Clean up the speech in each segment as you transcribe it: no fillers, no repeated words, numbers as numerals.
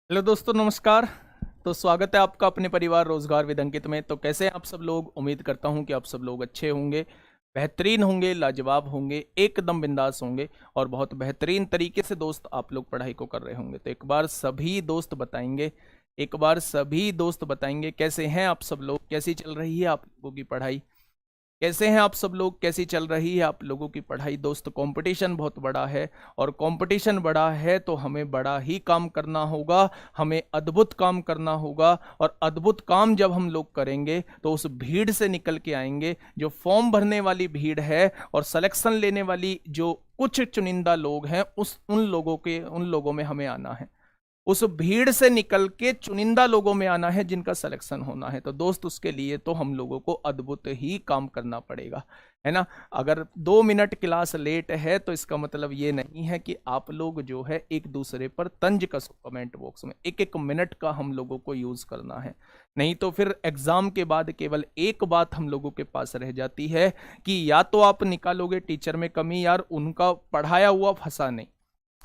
Hello दोस्तों, नमस्कार। तो स्वागत है आपका अपने परिवार रोजगार विद अंकित में। तो कैसे हैं आप सब लोग? उम्मीद करता हूं कि आप सब लोग अच्छे होंगे, बेहतरीन होंगे, लाजवाब होंगे, एकदम बिंदास होंगे और बहुत बेहतरीन तरीके से दोस्त आप लोग पढ़ाई को कर रहे होंगे। तो एक बार सभी दोस्त बताएंगे कैसे हैं आप सब लोग, कैसी चल रही है आप लोगों की पढ़ाई, कैसे हैं आप सब लोग, कैसी चल रही है आप लोगों की पढ़ाई। दोस्त, कंपटीशन बहुत बड़ा है और कंपटीशन बड़ा है तो हमें बड़ा ही काम करना होगा, हमें अद्भुत काम करना होगा। और अद्भुत काम जब हम लोग करेंगे तो उस भीड़ से निकल के आएंगे। जो फॉर्म भरने वाली भीड़ है और सिलेक्शन लेने वाली जो कुछ चुनिंदा लोग हैं, उन लोगों में हमें आना है। उस भीड़ से निकल के चुनिंदा लोगों में आना है जिनका सिलेक्शन होना है। तो दोस्त, उसके लिए तो हम लोगों को अद्भुत ही काम करना पड़ेगा, है ना। अगर 2 मिनट क्लास लेट है तो इसका मतलब ये नहीं है कि आप लोग जो है एक दूसरे पर तंज कसो कमेंट बॉक्स में। एक एक मिनट का हम लोगों को यूज करना है, नहीं तो फिर एग्जाम के बाद केवल एक बात हम लोगों के पास रह जाती है कि या तो आप निकालोगे टीचर में कमी, यार उनका पढ़ाया हुआ फंसा नहीं,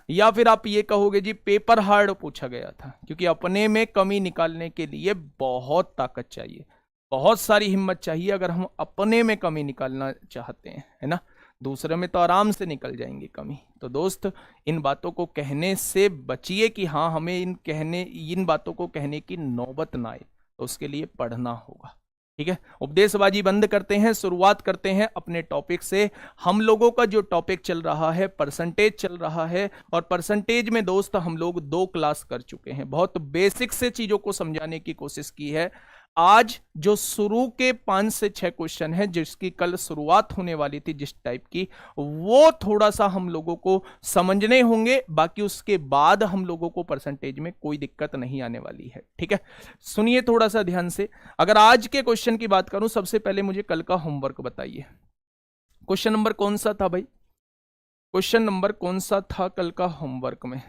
या फिर आप ये कहोगे जी पेपर हार्ड पूछा गया था। क्योंकि अपने में कमी निकालने के लिए बहुत ताकत चाहिए, बहुत सारी हिम्मत चाहिए अगर हम अपने में कमी निकालना चाहते हैं, है ना। दूसरे में तो आराम से निकल जाएंगी कमी। तो दोस्त, इन बातों को कहने से बचिए कि हाँ, हमें इन बातों को कहने की नौबत ना आए। तो उसके लिए पढ़ना होगा, ठीक है। उपदेशबाजी बंद करते हैं, शुरुआत करते हैं अपने टॉपिक से। हम लोगों का जो टॉपिक चल रहा है परसेंटेज चल रहा है, और परसेंटेज में दोस्त हम लोग 2 क्लास कर चुके हैं। बहुत बेसिक से चीजों को समझाने की कोशिश की है। आज जो शुरू के 5 से 6 क्वेश्चन है, जिसकी कल शुरुआत होने वाली थी जिस टाइप की, वो थोड़ा सा हम लोगों को समझने होंगे। बाकी उसके बाद हम लोगों को परसेंटेज में कोई दिक्कत नहीं आने वाली है, ठीक है। सुनिए थोड़ा सा ध्यान से। अगर आज के क्वेश्चन की बात करूं, सबसे पहले मुझे कल का होमवर्क बताइए। क्वेश्चन नंबर कौन सा था भाई? क्वेश्चन नंबर कौन सा था कल का होमवर्क में?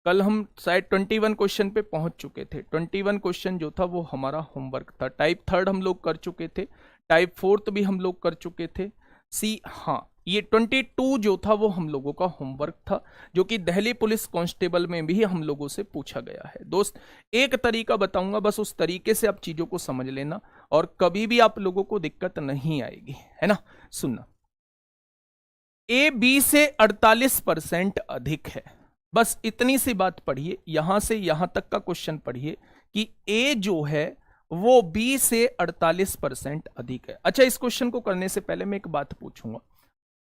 कल हम शायद 21 क्वेश्चन पे पहुंच चुके थे। 21 क्वेश्चन जो था वो हमारा होमवर्क था। टाइप 3 हम लोग कर चुके थे, टाइप 4 भी हम लोग कर चुके थे। हाँ, ये 22 जो था वो हम लोगों का होमवर्क था, जो कि दिल्ली पुलिस कांस्टेबल में भी हम लोगों से पूछा गया है। दोस्त, एक तरीका बताऊंगा, बस उस तरीके से आप चीजों को समझ लेना और कभी भी आप लोगों को दिक्कत नहीं आएगी, है ना। सुनना, ए बी से 48% अधिक है। बस इतनी सी बात पढ़िए, यहां से यहां तक का क्वेश्चन पढ़िए कि ए जो है वो बी से 48% अधिक है। अच्छा, इस क्वेश्चन को करने से पहले मैं एक बात पूछूंगा।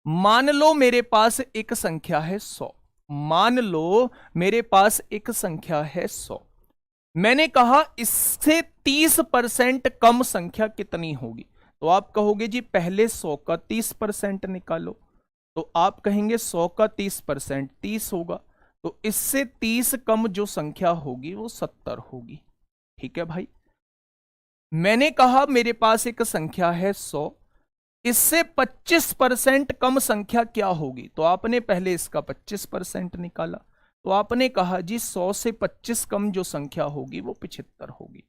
मान लो मेरे पास एक संख्या है 100। मान लो मेरे पास एक संख्या है 100। मैंने कहा इससे 30% कम संख्या कितनी होगी? तो आप कहोगे जी पहले 100 का 30% निकालो। तो आप कहेंगे 100 का 30% 30 होगा। तो इससे 30 कम जो संख्या होगी वो 70 होगी, ठीक है भाई। मैंने कहा मेरे पास एक संख्या है 100, इससे 25% कम संख्या क्या होगी? तो आपने पहले इसका 25% निकाला। तो आपने कहा जी 100 से 25 कम जो संख्या होगी वो 75 होगी।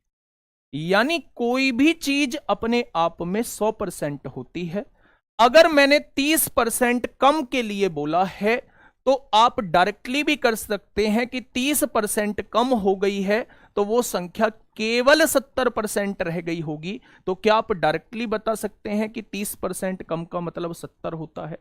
यानी कोई भी चीज अपने आप में 100% होती है। अगर मैंने 30% कम के लिए बोला है तो आप डायरेक्टली भी कर सकते हैं कि 30% कम हो गई है तो वो संख्या केवल 70% रह गई होगी। तो क्या आप डायरेक्टली बता सकते हैं कि 30% कम का मतलब 70 होता है?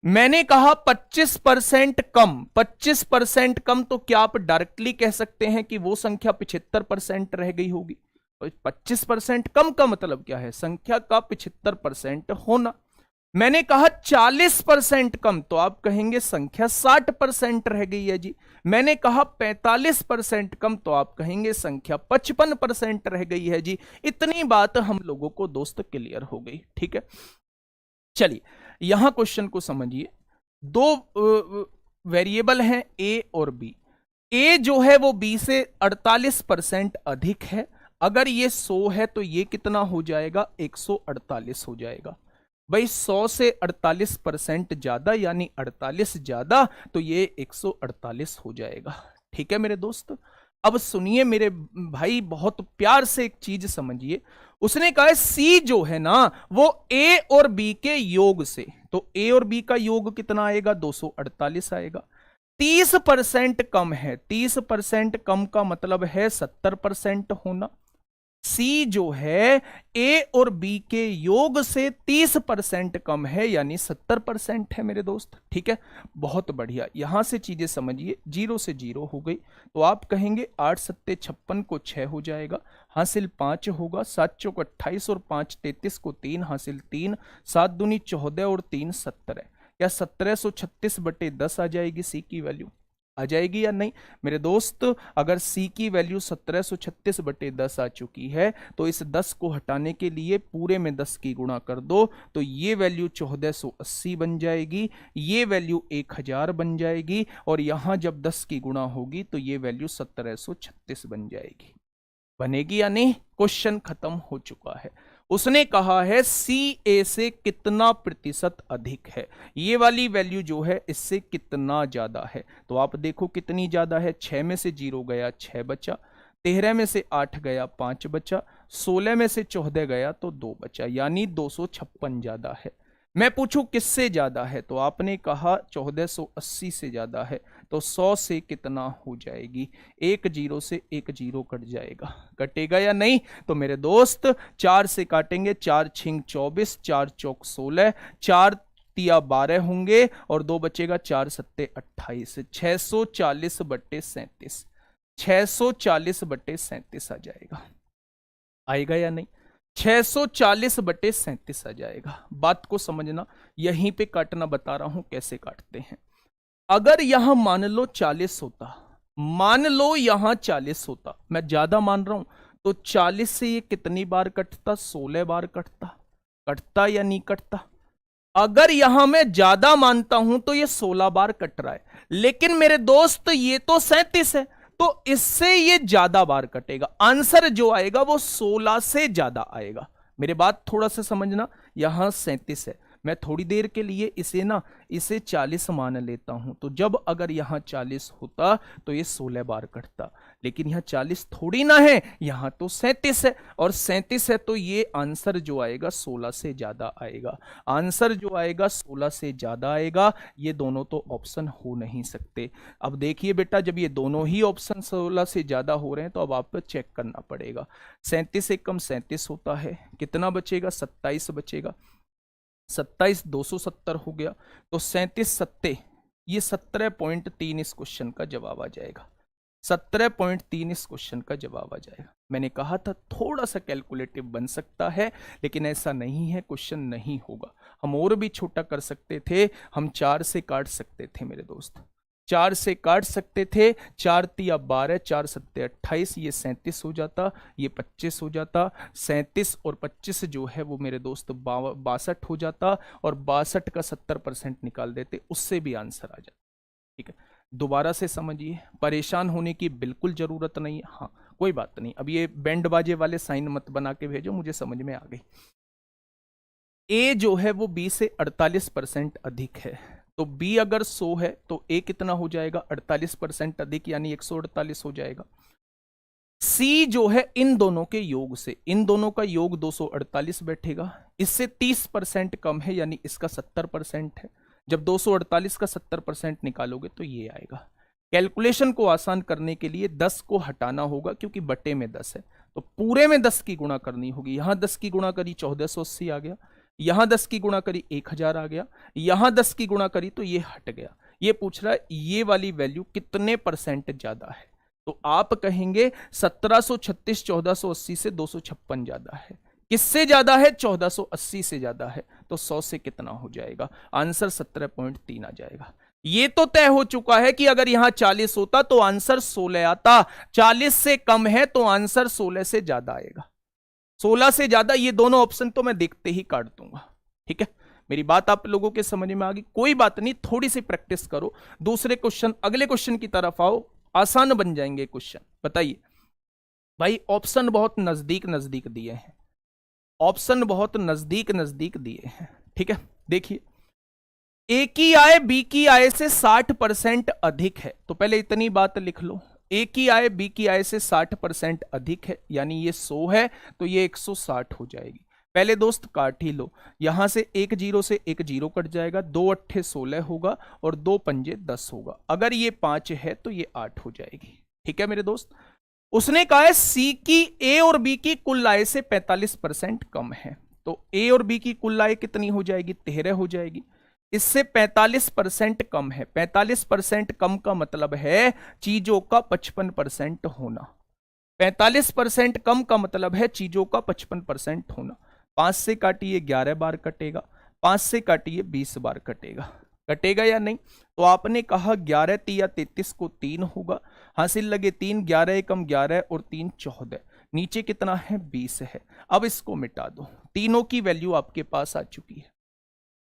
मैंने कहा 25% कम, 25% कम, तो क्या आप डायरेक्टली कह सकते हैं कि वो संख्या 75% रह गई होगी? तो 25% कम का मतलब क्या है? संख्या का 75% होना। मैंने कहा 40% कम, तो आप कहेंगे संख्या 60% रह गई है जी। मैंने कहा 45% कम, तो आप कहेंगे संख्या 55% रह गई है जी। इतनी बात हम लोगों को दोस्त क्लियर हो गई, ठीक है। चलिए यहां क्वेश्चन को समझिए। 2 वेरिएबल हैं ए और बी। ए जो है वो बी से 48% अधिक है। अगर ये 100 है तो ये कितना हो जाएगा? 148 हो जाएगा। भाई 100 से 48% ज्यादा यानी 48 ज्यादा, तो ये 148 हो जाएगा, ठीक है मेरे दोस्त। अब सुनिए मेरे भाई, बहुत प्यार से एक चीज समझिए। उसने कहा सी जो है ना वो ए और बी के योग से, तो ए और बी का योग कितना आएगा? 248 आएगा। 30% कम है, 30% कम का मतलब है 70% होना। सी जो है ए और बी के योग से 30% कम है, यानी 70% है मेरे दोस्त। ठीक है, बहुत बढ़िया। यहां से चीजें समझिए, 0 से 0 हो गई तो आप कहेंगे 8 सत्ते 56 को 6 हो जाएगा, हासिल 5 होगा, 7 चौक 28 और 5 33 को 3 हासिल 3, 7 दूनी 14 और 3 17। या 1736/10 आ जाएगी सी की वैल्यू, आ जाएगी या नहीं मेरे दोस्त? अगर सी की वैल्यू 1736/10 आ चुकी है तो इस 10 को हटाने के लिए पूरे में 10 की गुणा कर दो, तो ये वैल्यू 1480 बन जाएगी, ये वैल्यू 1000 बन जाएगी, और यहां जब 10 की गुणा होगी तो ये वैल्यू 1736 बन जाएगी। बनेगी या नहीं? क्वेश्चन खत्म हो चुका है। उसने कहा है सी ए से कितना प्रतिशत अधिक है, ये वाली वैल्यू जो है इससे कितना ज्यादा है। तो आप देखो कितनी ज्यादा है, 6 में से 0 गया 6 बचा, 13 में से 8 गया 5 बचा, 16 में से 14 गया तो 2 बचा, यानी 256 ज्यादा है। मैं पूछूं किससे ज्यादा है, तो आपने कहा 1480 से ज्यादा है, तो 100 से कितना हो जाएगी? 1 0 से 1 0 कट जाएगा, कटेगा या नहीं? तो मेरे दोस्त 4 से काटेंगे, 4 छिंग 24, 4 चौक 16, 4 तिया 12 होंगे और 2 बचेगा, 4 सत्ते 28, 640/37, 640/37 आ जाएगा। आएगा या नहीं? 640/37 आ जाएगा। बात को समझना, यहीं पे काटना बता रहा हूं कैसे काटते हैं। अगर यहां मान लो 40 होता, मान लो यहां 40 होता, मैं ज्यादा मान रहा हूं, तो 40 से ये कितनी बार कटता? 16 बार कटता। कटता या नहीं कटता? अगर यहां मैं ज्यादा मानता हूं तो ये 16 बार कट रहा है, लेकिन मेरे दोस्त ये तो 37 है, तो इससे ये ज्यादा बार कटेगा। आंसर जो आएगा वो 16 से ज्यादा आएगा। मेरे बात थोड़ा सा समझना, यहां 37 है, मैं थोड़ी देर के लिए इसे 40 मान लेता हूं, तो जब अगर यहां 40 होता तो ये 16 बार कटता, लेकिन यहां 40 थोड़ी ना है, यहां तो 37 है, और 37 है तो ये आंसर जो आएगा 16 से ज्यादा आएगा। आंसर जो आएगा 16 से ज्यादा आएगा। ये दोनों तो ऑप्शन हो नहीं सकते। अब देखिए बेटा, जब ये दोनों ही ऑप्शन 16 से ज्यादा हो रहे हैं तो अब आपको चेक करना पड़ेगा। 37 से कम 37 होता है, कितना बचेगा? 27 बचेगा। 27 270 हो गया, तो 37 सत्ते, ये 17.3 इस क्वेश्चन का जवाब आ जाएगा। 17.3 इस क्वेश्चन का जवाब आ जाएगा। मैंने कहा था थोड़ा सा कैलकुलेटिव बन सकता है, लेकिन ऐसा नहीं है, क्वेश्चन नहीं होगा। हम और भी छोटा कर सकते थे, हम 4 से काट सकते थे मेरे दोस्त, 4 से काट सकते थे। 4 तिया 12, 4 सत्ते 28, ये 37 हो जाता, ये 25 हो जाता। 37 और 25 जो है वो मेरे दोस्त 62 हो जाता, और 62 का 70% निकाल देते, उससे भी आंसर आ जाता। ठीक है, दोबारा से समझिए, परेशान होने की बिल्कुल जरूरत नहीं है। हाँ कोई बात नहीं, अब ये बैंड बाजे वाले साइन मत बना के भेजो, मुझे समझ में आ गई। ए जो है वो बी से 48% अधिक है, तो बी अगर 100 है तो ए कितना हो जाएगा? 48% अधिक, यानी 148 हो जाएगा। सी जो है इन दोनों के योग से, इन दोनों का योग 248 बैठेगा, इससे 30% कम है, यानी इसका 70% है। जब 248 का 70% निकालोगे तो ये आएगा। कैलकुलेशन को आसान करने के लिए 10 को हटाना होगा, क्योंकि बटे में 10 है, तो पूरे में 10 की गुणा करनी होगी। यहां 10 की गुणा करी 1480 आ गया, यहां 10 की गुणा करी 1000 आ गया, यहां 10 की गुणा करी तो ये हट गया। ये पूछ रहा है ये वाली वैल्यू कितने परसेंट ज्यादा है, तो आप कहेंगे 1736 1480 से 256 ज्यादा है। किससे ज्यादा है? 1480 से ज्यादा है, तो 100 से कितना हो जाएगा? आंसर 17.3 आ जाएगा। ये तो तय हो चुका है कि अगर यहां 40 होता तो आंसर 16 आता, 40 से कम है तो आंसर 16 से ज्यादा आएगा। 16 से ज्यादा, ये दोनों ऑप्शन तो मैं देखते ही काट दूंगा। ठीक है, मेरी बात आप लोगों के समझ में आ गई? कोई बात नहीं, थोड़ी सी प्रैक्टिस करो, दूसरे क्वेश्चन, अगले क्वेश्चन की तरफ आओ, आसान बन जाएंगे क्वेश्चन। बताइए भाई, ऑप्शन बहुत नजदीक नजदीक दिए हैं, ऑप्शन बहुत नजदीक नजदीक दिए हैं। ठीक है, देखिए, ए की आय बी की आय से 60% अधिक है, तो पहले इतनी बात लिख लो, ए की आय बी की आय से 60% अधिक है, यानी ये 100 है तो ये 160 हो जाएगी। पहले दोस्त काट ही लो, यहां से एक जीरो से एक जीरो कट जाएगा, 2 अट्ठे 16 होगा और 2 पंजे 10 होगा। अगर ये 5 है तो ये 8 हो जाएगी। ठीक है मेरे दोस्त। उसने कहा है सी की ए और बी की कुल आय से 45% कम है, तो ए और बी की कुल आय कितनी हो जाएगी? 13 हो जाएगी। इससे 45% कम है, 45% कम का मतलब है चीजों का 55% होना। 45% कम का मतलब है चीजों का 55% होना। 5 से काटिए 11 बार कटेगा, 5 से काटिए 20 बार कटेगा, कटेगा या नहीं? तो आपने कहा 11 तिया 33 को 3 होगा, हासिल लगे 3, 11 एकम 11 और 3 14, नीचे कितना है? 20 है। अब इसको मिटा दो, तीनों की वैल्यू आपके पास आ चुकी है,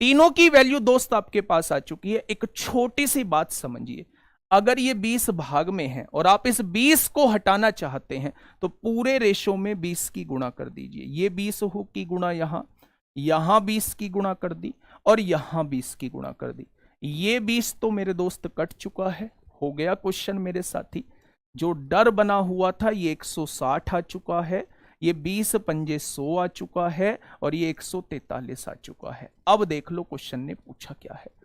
तीनों की वैल्यू दोस्त आपके पास आ चुकी है। एक छोटी सी बात समझिए, अगर ये 20 भाग में है और आप इस 20 को हटाना चाहते हैं तो पूरे रेशो में 20 की गुणा कर दीजिए। ये 20 हो की गुणा यहां 20 की गुणा कर दी और यहां 20 की गुणा कर दी। ये 20 तो मेरे दोस्त कट चुका है, हो गया क्वेश्चन मेरे साथी। जो डर बना हुआ था ये 160 आ चुका है, ये 20 पंजे 100 आ चुका है और ये 143 आ चुका है। अब देख लो क्वेश्चन ने पूछा क्या है।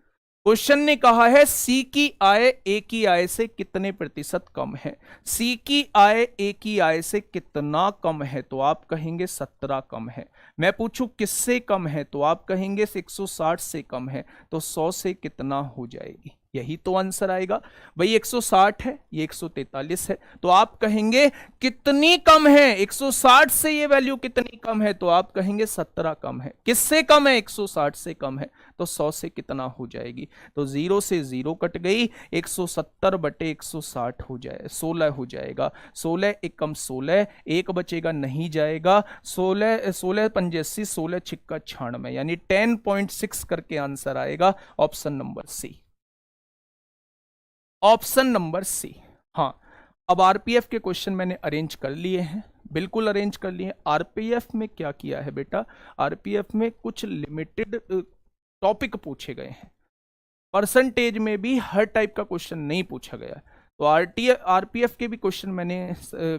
क्वेश्चन ने कहा है सी की आय ए की आय से कितने प्रतिशत कम है। सी की आय ए की आय से कितना कम है? तो आप कहेंगे 17 कम है। मैं पूछूं किससे कम है? तो आप कहेंगे 160 से कम है, तो 100 से कितना हो जाएगी? यही तो आंसर आएगा भाई। 160 है, ये 143 है, तो आप कहेंगे कितनी कम है? 160 से ये वैल्यू कितनी कम है? तो आप कहेंगे 17 कम है। किससे कम है? 160 से कम है, तो 100 से कितना हो जाएगी? तो 0 से 0 कट गई, 170 बटे 160 हो जाए 16 हो जाएगा। 16 एकम 16, एक बचेगा नहीं जाएगा। 16 पंजे 80, 16 छिक्का 96, यानी 10.6 करके आंसर आएगा option number C. Option number C. हाँ, अब आरपीएफ के क्वेश्चन मैंने अरेंज कर लिए हैं, बिल्कुल अरेंज कर लिए हैं। आरपीएफ में क्या किया है बेटा? आरपीएफ में कुछ लिमिटेड टॉपिक पूछे गए हैं, परसेंटेज में भी हर टाइप का क्वेश्चन नहीं पूछा गया। तो आरपीएफ के भी क्वेश्चन मैंने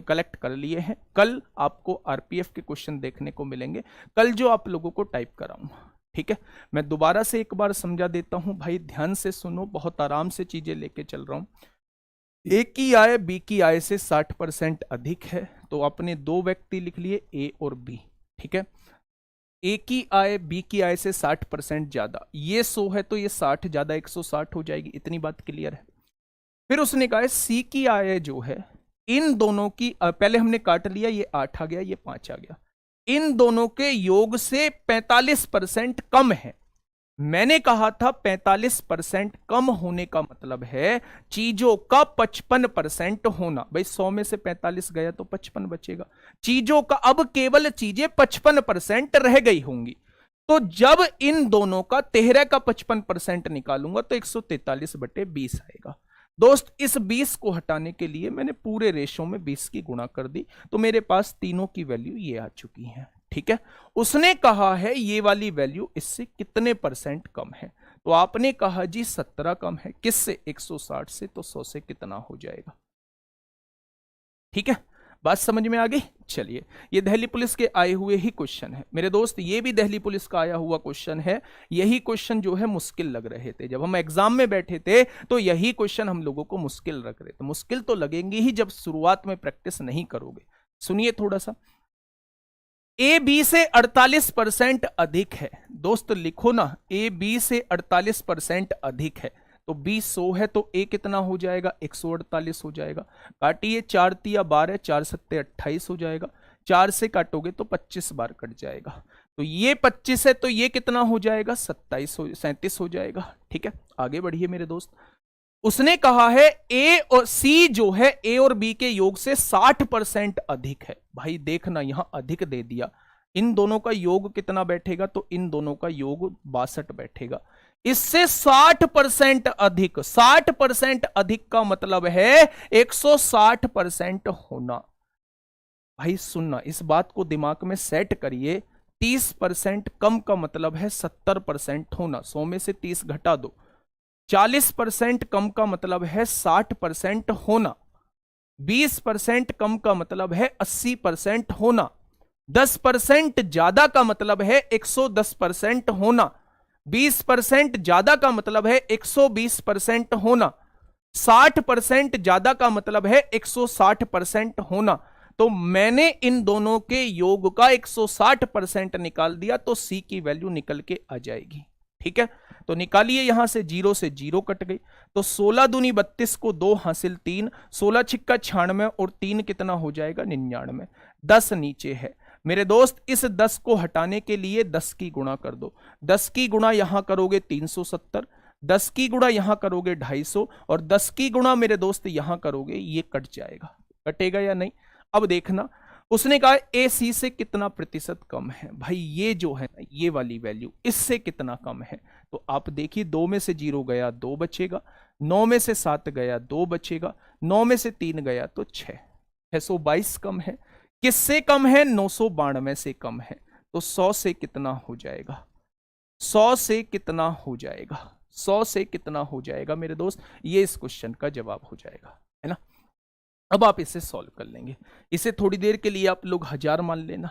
कलेक्ट कर लिए हैं। कल आपको आरपीएफ के क्वेश्चन देखने को मिलेंगे, कल जो आप लोगों को टाइप कराऊंगा। ठीक है, मैं दोबारा से एक बार समझा देता हूं भाई, ध्यान से सुनो, बहुत आराम से चीजें लेके चल रहा हूं। ए की आय बी की आय से 60% अधिक है, तो अपने दो व्यक्ति लिख लिए ए और बी। ठीक है, ए की आय बी की आय से 60% ज्यादा, ये 100 है तो ये 60 ज्यादा 160 हो जाएगी। इतनी बात क्लियर है। फिर उसने कहा है सी की आय जो है इन दोनों की, पहले हमने काट लिया, ये 8 आ गया, ये 5 आ गया, इन दोनों के योग से 45% कम है। मैंने कहा था 45% कम होने का मतलब है चीजों का 55% होना। भाई 100 में से 45 गया तो 55 बचेगा। चीजों का अब केवल चीजें 55% रह गई होंगी, तो जब इन दोनों का 13 का 55% निकालूंगा तो 143 बटे 20 आएगा। दोस्त इस 20 को हटाने के लिए मैंने पूरे रेशो में 20 की गुणा कर दी, तो मेरे पास तीनों की वैल्यू ये आ चुकी है। ठीक है, उसने कहा है ये वाली वैल्यू इससे कितने परसेंट कम है, तो आपने कहा जी 17 कम है। किससे? 160 से, तो 100 से कितना हो जाएगा? ठीक है, बात समझ में आ गई। चलिए, ये दिल्ली पुलिस के आए हुए ही क्वेश्चन है मेरे दोस्त, ये भी दिल्ली पुलिस का आया हुआ क्वेश्चन है। यही क्वेश्चन जो है मुश्किल लग रहे थे जब हम एग्जाम में बैठे थे, तो यही क्वेश्चन हम लोगों को मुश्किल लग रहे थे। मुश्किल तो लगेंगे ही जब शुरुआत में प्रैक्टिस नहीं करोगे। सुनिए थोड़ा सा, ए बी से 48% अधिक है। दोस्त लिखो ना, ए बी से 48% अधिक है, तो बी 100 है तो ए कितना हो जाएगा? 148 हो जाएगा। काटिए, 4 तिया 12, 4 सत्ते 28 हो जाएगा। 4 से काटोगे तो 25 बार कट जाएगा, तो ये 25 है तो ये कितना हो जाएगा? 37 हो जाएगा। ठीक है, आगे बढ़िए मेरे दोस्त। उसने कहा है ए और सी जो है ए और बी के योग से 60% अधिक है। भाई देखना, यहां अधिक दे दिया, इन दोनों का योग कितना बैठेगा? तो इन दोनों का योग 62 बैठेगा। इससे 60% अधिक, 60% अधिक का मतलब है 160% होना। भाई सुनना, इस बात को दिमाग में सेट करिए। 30% कम का मतलब है 70% होना। 100 में से 30 घटा दो। 40% कम का मतलब है 60% होना। 20% कम का मतलब है 80% होना। 10% ज्यादा का मतलब है 110% होना, 20% ज्यादा का मतलब है 120% होना, 60% ज्यादा का मतलब है 160% होना। तो मैंने इन दोनों के योग का 160% निकाल दिया तो सी की वैल्यू निकल के आ जाएगी। ठीक है, तो निकालिए, यहां से जीरो कट गई, तो 16 दूनी 32 को 2 हासिल 3, 16 छिक्का 96 और 3 कितना हो जाएगा 99, 10 नीचे है मेरे दोस्त। इस 10 को हटाने के लिए 10 की गुणा कर दो, 10 की गुणा यहां करोगे 370, 10 की गुणा यहां करोगे 250 और 10 की गुणा मेरे दोस्त यहां करोगे, ये कट जाएगा, कटेगा या नहीं। अब देखना, उसने कहा ए सी से कितना प्रतिशत कम है, भाई ये जो है ना ये वाली वैल्यू इससे कितना कम है, तो आप देखिए 2 में से 0 गया 2 बचेगा, 9 में से 7 गया 2 बचेगा, 9 में से 3 गया तो 622 कम है। किससे कम है? 992 से कम है। तो 100 से कितना हो जाएगा? 100 से कितना हो जाएगा? 100 से कितना हो जाएगा मेरे दोस्त? ये इस क्वेश्चन का जवाब हो जाएगा, है ना। अब आप इसे सॉल्व कर लेंगे। इसे थोड़ी देर के लिए आप लोग 1000 मान लेना,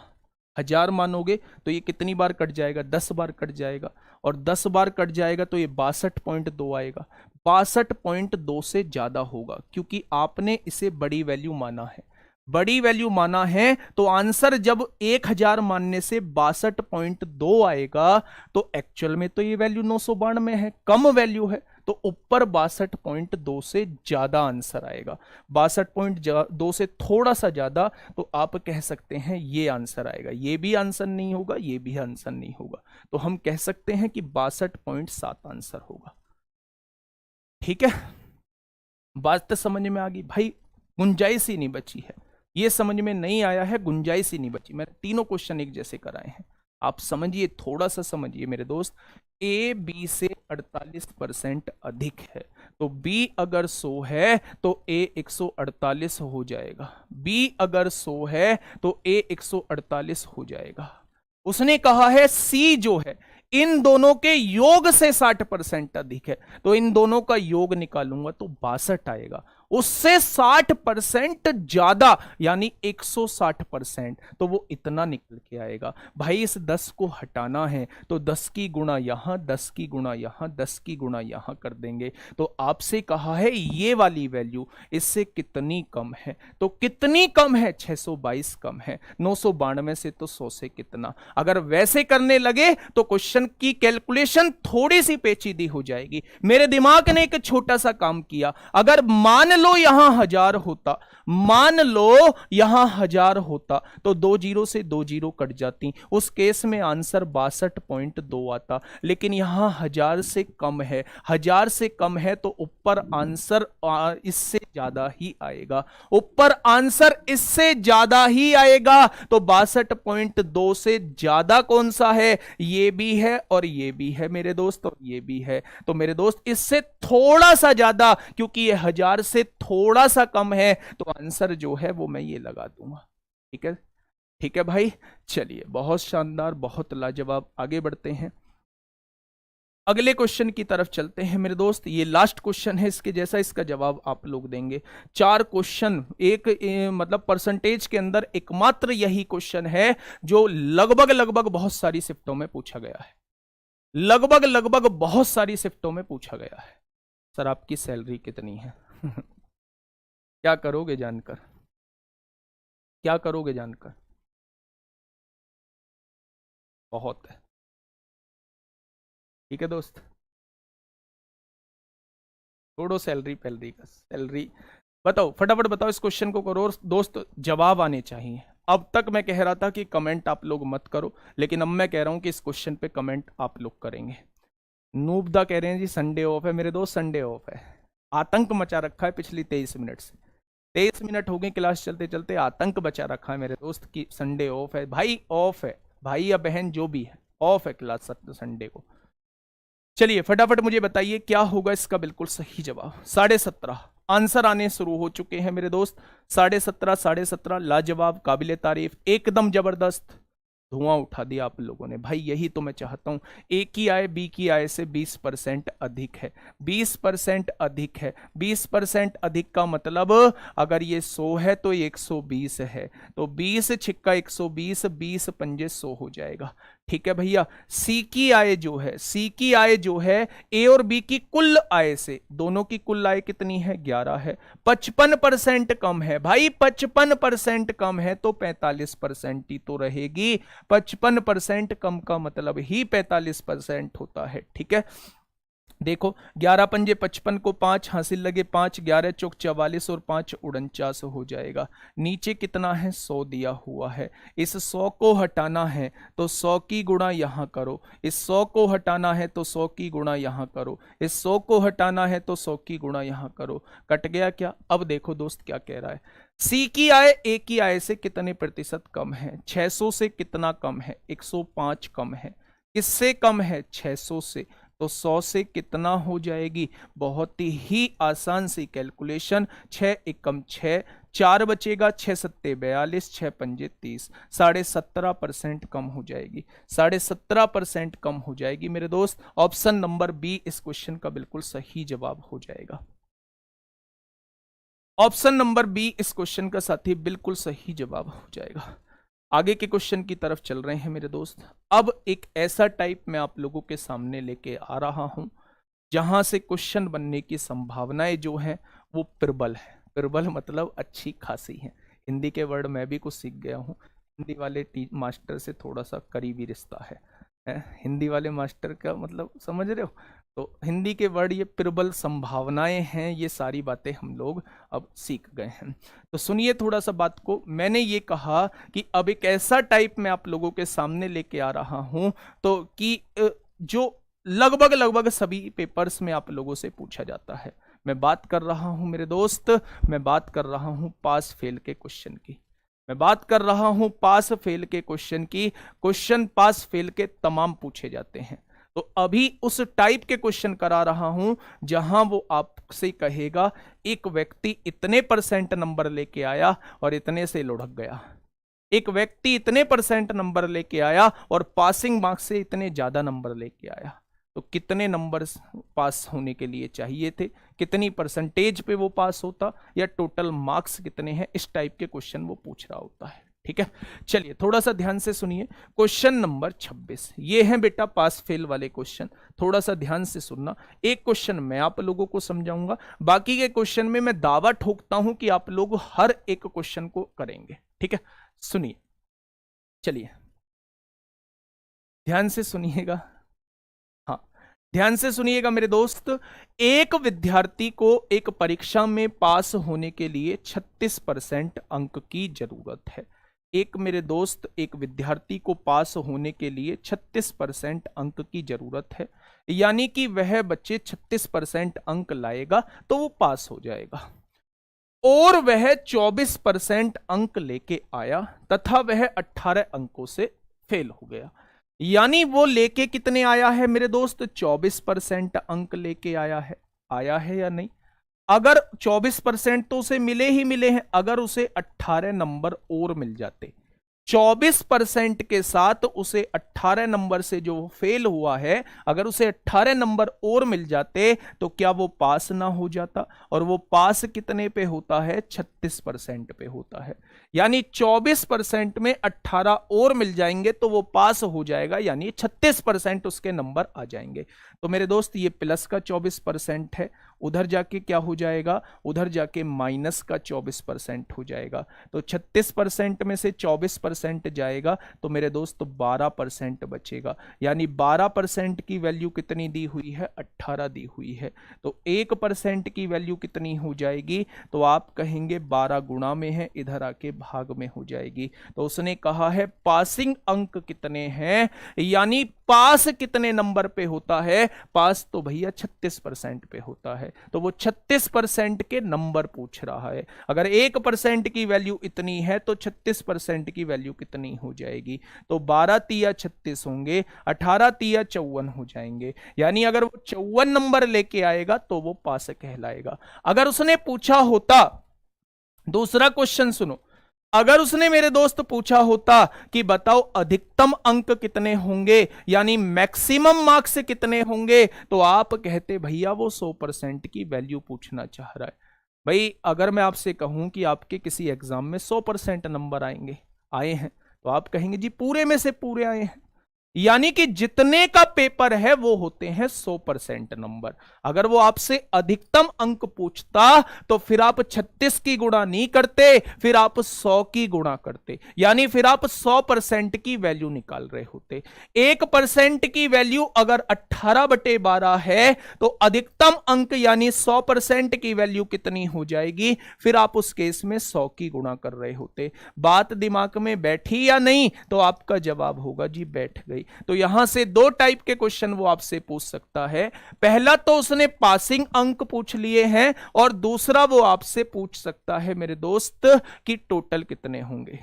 1000 मानोगे तो ये कितनी बार कट जाएगा? 10 बार कट जाएगा, और 10 बार कट जाएगा तो ये 62.2 आएगा। 62.2 से ज्यादा होगा क्योंकि आपने इसे बड़ी वैल्यू माना है, बड़ी वैल्यू माना है, तो आंसर जब 1000 मानने से 62.2 आएगा तो एक्चुअल में तो ये वैल्यू 992 है, कम वैल्यू है, तो ऊपर 62.2 से ज्यादा आंसर आएगा। 62.2 से थोड़ा सा ज्यादा, तो आप कह सकते हैं ये आंसर आएगा। ये भी आंसर नहीं होगा, ये भी आंसर नहीं होगा, तो हम कह सकते हैं कि 62.7 आंसर होगा। ठीक है, बात तो समझ में आ गई भाई, गुंजाइश ही नहीं बची है। ये समझ में नहीं आया है, गुंजाइश ही नहीं बची। मैंने तीनों क्वेश्चन एक जैसे कराए हैं, आप समझिए, थोड़ा सा समझिए मेरे दोस्त। ए बी से 48% अधिक है, तो बी अगर 100 है तो ए 148 हो जाएगा, बी अगर 100 है तो ए 148 हो जाएगा। उसने कहा है सी जो है इन दोनों के योग से 60% अधिक है, तो इन दोनों का योग निकालूंगा तो 62 आएगा। उससे 60% ज्यादा यानी 160%, तो वो इतना निकल के आएगा। भाई इस 10 को हटाना है तो 10 की गुणा यहां, 10 की गुणा यहां, 10 की गुणा यहां कर देंगे, तो आपसे कहा है ये वाली वैल्यू इससे कितनी कम है, तो कितनी कम है? 622 कम है। 992 से तो 100 से कितना। अगर वैसे करने लगे तो क्वेश्चन की कैलकुलेशन थोड़ी सी पेचीदी हो जाएगी। मेरे दिमाग ने एक छोटा सा काम किया, अगर मान लो यहां 1000 होता, मान लो यहां 1000 होता तो 2 जीरो से 2 जीरो कट जाती, उस केस में आंसर 62.2 आता। लेकिन यहां 1000 से कम है, 1000 से कम है तो ऊपर आंसर इससे ज्यादा ही आएगा, ऊपर आंसर इससे ज्यादा ही आएगा। तो 62.2 से ज्यादा कौन सा है? ये भी है और ये भी है मेरे दोस्त, और ये भी है। तो मेरे दोस्त इससे थोड़ा सा ज्यादा, क्योंकि ये 1000 से थोड़ा सा कम है, तो आंसर जो है वो मैं ये लगा दूंगा। ठीक है, ठीक है भाई, चलिए बहुत शानदार, बहुत लाजवाब। आगे बढ़ते हैं, अगले क्वेश्चन की तरफ चलते हैं मेरे दोस्त। ये लास्ट क्वेश्चन है, इसके जैसा इसका जवाब आप लोग देंगे। 4 क्वेश्चन एक मतलब परसेंटेज के अंदर एकमात्र यही क्वेश्चन है जो लगभग लगभग बहुत सारी शिफ्टों में पूछा गया है, लगभग लगभग बहुत सारी शिफ्टों में पूछा गया है। सर आपकी सैलरी कितनी है? क्या करोगे जानकर? क्या करोगे जानकर? बहुत है। ठीक है दोस्त, छोड़ो सैलरी पैलरी का, सैलरी बताओ, फटाफट बताओ, इस क्वेश्चन को करो दोस्त, जवाब आने चाहिए। अब तक मैं कह रहा था कि कमेंट आप लोग मत करो, लेकिन अब मैं कह रहा हूं कि इस क्वेश्चन पे कमेंट आप लोग करेंगे। नूबदा कह रहे हैं जी संडे ऑफ है। मेरे दोस्त संडे ऑफ है, आतंक मचा रखा है पिछली 23 मिनट से, 23 मिनट हो गए क्लास चलते चलते, आतंक बचा रखा है मेरे दोस्त की संडे ऑफ है। भाई ऑफ है, भाई या बहन जो भी है, ऑफ है क्लास संडे को। चलिए फटाफट मुझे बताइए क्या होगा इसका बिल्कुल सही जवाब। 17.5 आंसर आने शुरू हो चुके हैं मेरे दोस्त। 17.5 17.5 लाजवाब, काबिले तारीफ, एकदम जबरदस्त। धुआं उठा दिया आप लोगों ने। भाई यही तो मैं चाहता हूं। ए की आय बी की आय से 20% अधिक है, 20% अधिक है। 20% अधिक का मतलब अगर ये 100 है तो ये 120 है, तो 20 छिक्का 120, 20 पंजे 100 हो जाएगा। ठीक है भैया। सी की आय जो है, सी की आय जो है ए और बी की कुल आय से, दोनों की कुल आय कितनी है? 11 है। 55% कम है भाई, 55% कम है तो 45% ही तो रहेगी। 55% कम का मतलब ही 45% होता है। ठीक है, देखो 11 पंजे 55 को 5 हासिल लगे 5, 11 चौक 44 और 5 49 हो जाएगा। नीचे कितना है? 100 दिया हुआ है। इस 100 को हटाना है तो 100 की गुणा यहां करो, इस 100 को हटाना है तो 100 की गुणा यहां करो, इस 100 को हटाना है तो 100 की गुणा यहां करो। कट गया क्या? अब देखो दोस्त क्या कह रहा है। सी की आय ए की आय से कितने प्रतिशत कम है? 600 से कितना कम है? 105 कम है। किससे कम है? 600 से। तो 100 से कितना हो जाएगी? बहुत ही आसान सी कैलकुलेशन। 6 एकम 6, 4 बचेगा, 6 सत्ते 42, 6 पंजे 30, 17.5% कम हो जाएगी। 17.5% कम हो जाएगी मेरे दोस्त। ऑप्शन नंबर बी इस क्वेश्चन का बिल्कुल सही जवाब हो जाएगा। ऑप्शन नंबर बी इस क्वेश्चन का साथी बिल्कुल सही जवाब हो जाएगा। आगे के क्वेश्चन की तरफ चल रहे हैं मेरे दोस्त। अब एक ऐसा टाइप मैं आप लोगों के सामने लेके आ रहा हूं जहां से क्वेश्चन बनने की संभावनाएं जो है वो प्रबल है। प्रबल मतलब अच्छी खासी है। हिंदी के वर्ड मैं भी कुछ सीख गया हूं। हिंदी वाले मास्टर से थोड़ा सा करीबी रिश्ता है। हिंदी वाले मास्टर का मतलब समझ रहे हो? तो हिंदी के वर्ड ये प्रबल संभावनाएं हैं, ये सारी बातें हम लोग अब सीख गए हैं। तो सुनिए थोड़ा सा बात को। मैंने ये कहा कि अब एक ऐसा टाइप मैं आप लोगों के सामने लेके आ रहा हूं तो कि जो लगभग लगभग सभी पेपर्स में आप लोगों से पूछा जाता है। मैं बात कर रहा हूं मेरे दोस्त, मैं बात कर रहा हूं पास फेल के क्वेश्चन की। मैं बात कर रहा हूं पास फेल के क्वेश्चन की। क्वेश्चन पास फेल के तमाम पूछे जाते हैं। तो अभी उस टाइप के क्वेश्चन करा रहा हूं जहां वो आपसे कहेगा एक व्यक्ति इतने परसेंट नंबर लेके आया और इतने से लुढ़क गया। एक व्यक्ति इतने परसेंट नंबर लेके आया और पासिंग मार्क्स से इतने ज्यादा नंबर लेके आया। तो कितने नंबर पास होने के लिए चाहिए थे? कितनी परसेंटेज पे वो पास होता, या टोटल मार्क्स कितने हैं? इस टाइप के क्वेश्चन वो पूछ रहा होता है। ठीक है, चलिए थोड़ा सा ध्यान से सुनिए। क्वेश्चन नंबर 26 ये है बेटा पास फेल वाले क्वेश्चन। थोड़ा सा ध्यान से सुनना। एक क्वेश्चन मैं आप लोगों को समझाऊंगा, बाकी के क्वेश्चन में मैं दावा ठोकता हूं कि आप लोग हर एक क्वेश्चन को करेंगे। ठीक है, सुनिए, चलिए ध्यान से सुनिएगा। हाँ, ध्यान से सुनिएगा मेरे दोस्त। एक विद्यार्थी को एक परीक्षा में पास होने के लिए 36% अंक की जरूरत है। एक मेरे दोस्त, एक विद्यार्थी को पास होने के लिए 36% अंक की जरूरत है, यानी कि वह बच्चे 36% अंक लाएगा तो वो पास हो जाएगा। और वह 24% अंक लेके आया तथा वह 18 अंकों से फेल हो गया। यानी वो लेके कितने आया है मेरे दोस्त? 24% अंक लेके आया है। आया है या नहीं? अगर 24% तो उसे मिले ही मिले हैं। अगर उसे 18 नंबर और मिल जाते, 24% के साथ उसे 18 नंबर से जो फेल हुआ है, अगर उसे 18 नंबर और मिल जाते तो क्या वो पास ना हो जाता? और वो पास कितने पे होता है? 36% पे होता है। यानी 24% में 18 और मिल जाएंगे तो वो पास हो जाएगा, यानी 36% उसके नंबर आ जाएंगे। तो मेरे दोस्त ये प्लस का 24% है, उधर जाके क्या हो जाएगा? उधर जाके माइनस का 24% हो जाएगा। तो 36% में से 24% जाएगा तो मेरे दोस्त 12% बचेगा। यानी 12% की वैल्यू कितनी दी हुई है? 18 दी हुई है। तो 1% की वैल्यू कितनी हो जाएगी? तो आप कहेंगे 12 गुणा में है, इधर आके भाग में हो जाएगी। तो उसने कहा है पासिंग अंक कितने हैं, यानी पास कितने नंबर पे होता है? पास तो भैया 36% पे होता है। तो वो 36% के नंबर पूछ रहा है। अगर 1% की वैल्यू इतनी है तो 36% की वैल्यू कितनी हो जाएगी? तो 12 तिया 36 होंगे, 18 तिया 54 हो जाएंगे। यानी अगर वो 54 नंबर लेके आएगा तो वो पास कहलाएगा। अगर उसने पूछा होता, दूसरा क्वेश्चन सुनो, अगर उसने मेरे दोस्त पूछा होता कि बताओ अधिकतम अंक कितने होंगे, यानी मैक्सिमम मार्क्स कितने होंगे, तो आप कहते भैया वो 100% की वैल्यू पूछना चाह रहा है। भाई अगर मैं आपसे कहूं कि आपके किसी एग्जाम में 100% नंबर आए हैं, तो आप कहेंगे जी पूरे में से पूरे आए हैं, यानी कि जितने का पेपर है वो होते हैं 100% नंबर। अगर वो आपसे अधिकतम अंक पूछता तो फिर आप 36 की गुणा नहीं करते, फिर आप 100 की गुणा करते, यानी फिर आप 100% की वैल्यू निकाल रहे होते। 1% की वैल्यू अगर 18/12 है तो अधिकतम अंक यानी 100% की वैल्यू कितनी हो जाएगी, फिर आप उस केस में 100 की गुणा कर रहे होते। बात दिमाग में बैठी या नहीं? तो आपका जवाब होगा जी बैठ गई। तो यहां से दो टाइप के क्वेश्चन वो आपसे पूछ सकता है। पहला तो उसने पासिंग अंक पूछ लिए हैं, और दूसरा वो आपसे पूछ सकता है मेरे दोस्त कि टोटल कितने होंगे।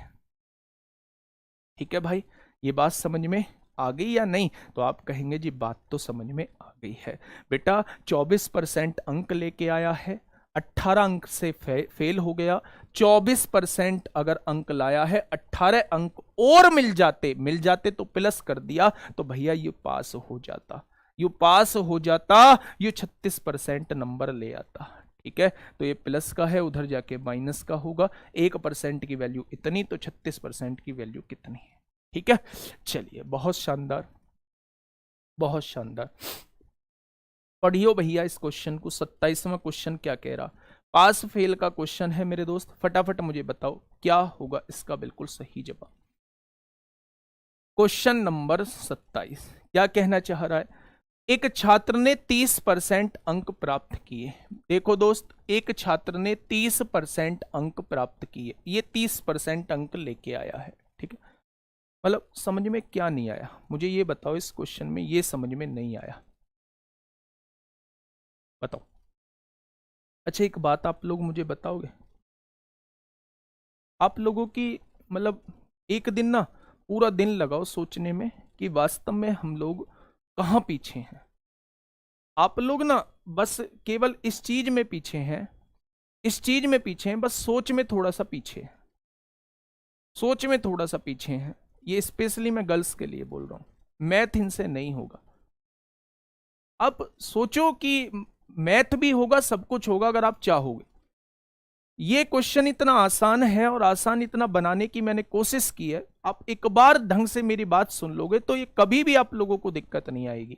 ठीक है भाई, ये बात समझ में आ गई या नहीं? तो आप कहेंगे जी बात तो समझ में आ गई है। बेटा 24% अंक लेके आया है, 18 अंक से फेल हो गया। 24% अगर अंक लाया है, 18 अंक और मिल जाते तो प्लस कर दिया तो भैया ये पास हो जाता, ये 36% नंबर ले आता। ठीक है, तो ये प्लस का है, उधर जाके माइनस का होगा। 1% की वैल्यू इतनी, तो 36% की वैल्यू कितनी है? ठीक है, चलिए बहुत शानदार, बहुत शानदार। पढ़ियो भैया इस क्वेश्चन को। 27वां क्वेश्चन क्या कह रहा? पास फेल का क्वेश्चन है मेरे दोस्त, फटाफट मुझे बताओ क्या होगा इसका बिल्कुल सही जवाब। क्वेश्चन नंबर 27 क्या कहना चाह रहा है? एक छात्र ने 30% अंक प्राप्त किए। देखो दोस्त, एक छात्र ने 30% अंक प्राप्त किए, ये 30% अंक लेके आया है। ठीक है, मतलब समझ में क्या नहीं आया मुझे ये बताओ, इस क्वेश्चन में ये समझ में नहीं आया, बताओ। अच्छा एक बात आप लोग मुझे बताओगे, आप लोगों की मतलब एक दिन ना पूरा दिन लगाओ सोचने में कि वास्तव में हम लोग कहाँ पीछे हैं। आप लोग ना बस केवल इस चीज में पीछे हैं, इस चीज में पीछे हैं, बस सोच में थोड़ा सा पीछे हैं, सोच में थोड़ा सा पीछे हैं। ये स्पेशली मैं गर्ल्स के लिए बोल रहा हूं, मैथ इनसे नहीं होगा। अब सोचो कि मैथ भी होगा, सब कुछ होगा अगर आप चाहोगे। ये क्वेश्चन इतना आसान है और आसान इतना बनाने की मैंने कोशिश की है, आप एक बार ढंग से मेरी बात सुन लोगे तो ये कभी भी आप लोगों को दिक्कत नहीं आएगी।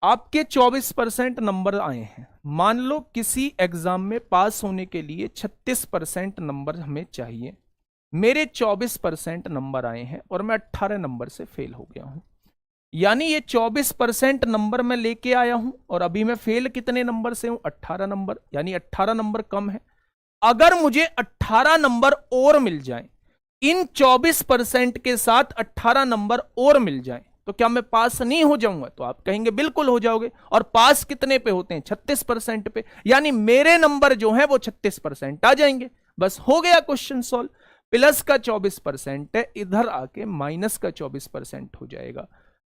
आपके 24% नंबर आए हैं, मान लो किसी एग्जाम में पास होने के लिए 36% नंबर हमें चाहिए। मेरे 24% नंबर आए हैं और मैं 18 नंबर से फेल हो गया हूं, यानी ये 24% नंबर मैं लेके आया हूं और अभी मैं फेल कितने नंबर से हूं? 18 नंबर, यानी 18 नंबर कम है। अगर मुझे 18 नंबर और मिल जाए, इन 24% के साथ 18 नंबर और मिल जाए, तो क्या मैं पास नहीं हो जाऊंगा? तो आप कहेंगे बिल्कुल हो जाओगे। और पास कितने पे होते हैं? 36% पे, यानी मेरे नंबर जो है वो 36% आ जाएंगे। बस हो गया क्वेश्चन सॉल्व। प्लस का 24% है, इधर आके माइनस का 24% हो जाएगा।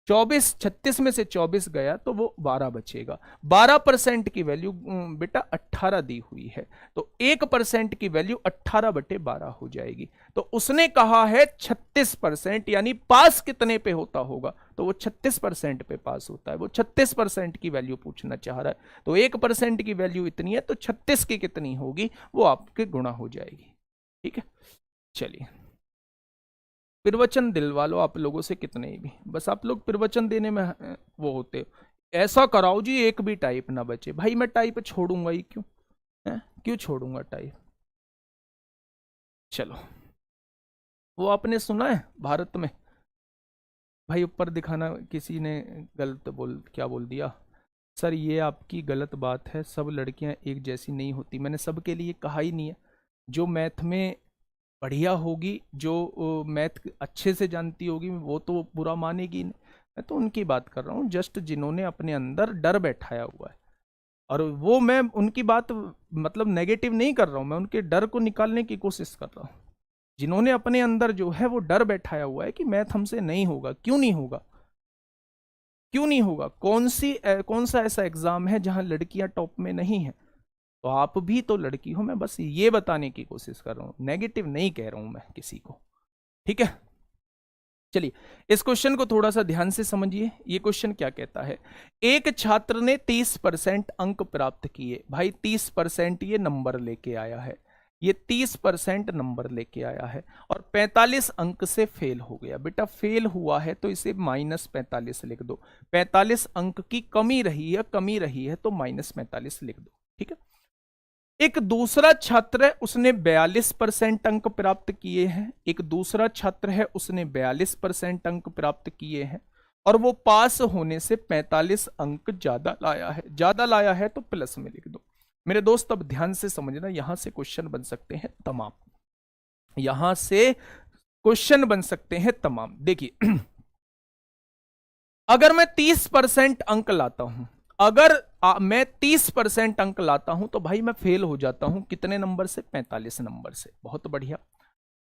36 में से 24 गया तो वो 12 बचेगा। 12% की वैल्यू बेटा 18 दी हुई है, तो 1% की वैल्यू 18/12 हो जाएगी। तो उसने कहा है 36%, यानी पास कितने पे होता होगा? तो वो 36% पे पास होता है। वो 36% की वैल्यू पूछना चाह रहा है, तो 1% की वैल्यू इतनी है, तो 36 की कितनी होगी वो आपके गुणा हो जाएगी। ठीक है, चलिए प्रवचन दिलवा लो आप लोगों से कितने भी, बस आप लोग प्रवचन देने में वो होते हो। ऐसा कराओ जी एक भी टाइप ना बचे। भाई मैं टाइप छोड़ूंगा ही क्यों, क्यों छोड़ूंगा टाइप। चलो, वो आपने सुना है भारत में, भाई ऊपर दिखाना, किसी ने गलत क्या बोल दिया, सर ये आपकी गलत बात है, सब लड़कियां एक जैसी नहीं होती। मैंने सबके लिए कहा ही नहीं है। जो मैथ में बढ़िया होगी, जो मैथ अच्छे से जानती होगी, वो तो बुरा मानेगी नहीं। मैं तो उनकी बात कर रहा हूँ, जस्ट जिन्होंने अपने अंदर डर बैठाया हुआ है। और वो मैं उनकी बात मतलब नेगेटिव नहीं कर रहा हूँ, मैं उनके डर को निकालने की कोशिश कर रहा हूँ। जिन्होंने अपने अंदर जो है वो डर बैठाया हुआ है कि मैथ हमसे नहीं होगा। क्यों नहीं होगा? क्यों नहीं होगा? कौन सा ऐसा एग्जाम है जहां लड़कियां टॉप में नहीं है? तो आप भी तो लड़की हो, मैं बस ये बताने की कोशिश कर रहा हूं, नेगेटिव नहीं कह रहा हूं मैं किसी को, ठीक है। चलिए इस क्वेश्चन को थोड़ा सा ध्यान से समझिए। ये क्वेश्चन क्या कहता है, एक छात्र ने 30% अंक प्राप्त किए। भाई 30% ये नंबर लेके आया है, ये 30% नंबर लेके आया है और 45 अंक से फेल हो गया। बेटा फेल हुआ है तो इसे -45 लिख दो, 45 अंक की कमी रही है तो -45 लिख दो, ठीक है। एक दूसरा छात्र है, उसने 42% अंक प्राप्त किए हैं। एक दूसरा छात्र है, उसने 42% अंक प्राप्त किए हैं और वो पास होने से 45 अंक ज्यादा लाया है तो प्लस में लिख दो। मेरे दोस्त अब ध्यान से समझना, यहां से क्वेश्चन बन सकते हैं तमाम, यहां से क्वेश्चन बन सकते हैं तमाम। देखिए अगर मैं 30% अंक लाता हूं, अगर मैं 30% अंक लाता हूं तो भाई मैं फेल हो जाता हूं कितने नंबर से, 45 नंबर से। बहुत बढ़िया।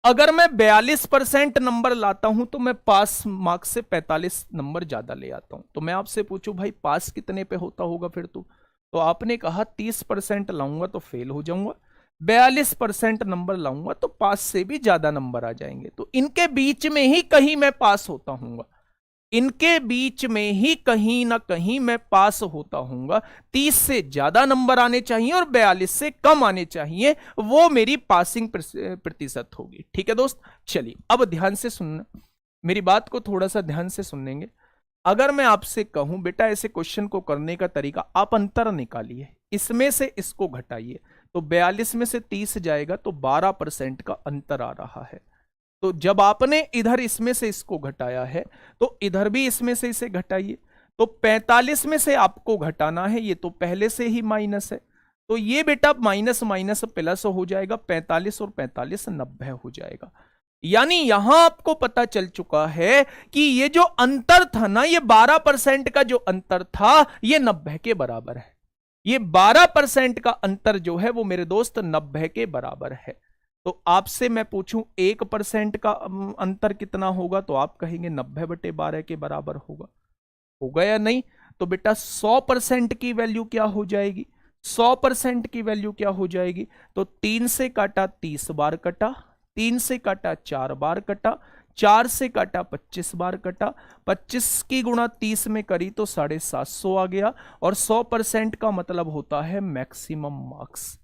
अगर मैं 42% नंबर लाता हूं तो मैं पास मार्क्स से 45 नंबर ज्यादा ले आता हूं। तो मैं आपसे पूछूं भाई पास कितने पे होता होगा फिर तो आपने कहा 30% लाऊंगा तो फेल हो जाऊंगा, 42% नंबर लाऊंगा तो पास से भी ज्यादा नंबर आ जाएंगे। तो इनके बीच में ही कहीं मैं पास होता हूंगा, इनके बीच में ही कहीं ना कहीं मैं पास होता हूंगा। 30 से ज्यादा नंबर आने चाहिए और 42 से कम आने चाहिए, वो मेरी पासिंग प्रतिशत होगी, ठीक है दोस्त। चलिए अब ध्यान से सुनना, मेरी बात को थोड़ा सा ध्यान से सुनेंगे। अगर मैं आपसे कहूं बेटा ऐसे क्वेश्चन को करने का तरीका, आप अंतर निकालिए, इसमें से इसको घटाइए, तो 42 में से 30 जाएगा तो 12% का अंतर आ रहा है। तो जब आपने इधर इसमें से इसको घटाया है तो इधर भी इसमें से इसे घटाइए, तो 45 में से आपको घटाना है, ये तो पहले से ही माइनस है, तो ये बेटा माइनस माइनस प्लस हो जाएगा, 45 और 45 90 हो जाएगा। यानी यहां आपको पता चल चुका है कि ये जो अंतर था ना, ये 12% का जो अंतर था ये 90 के बराबर है। ये 12% का अंतर जो है वो मेरे दोस्त 90 के बराबर है। तो आपसे मैं पूछूं 1% का अंतर कितना होगा, तो आप कहेंगे 90/12 के बराबर होगा या नहीं। तो बेटा 100% की वैल्यू क्या हो जाएगी, 100% की वैल्यू क्या हो जाएगी, तो 3 से काटा 30 बार कटा, 3 से काटा 4 बार कटा, 4 से काटा 25 बार कटा, 25 की गुणा 30 में करी तो 750 आ गया। और 100% का मतलब होता है मैक्सिमम मार्क्स।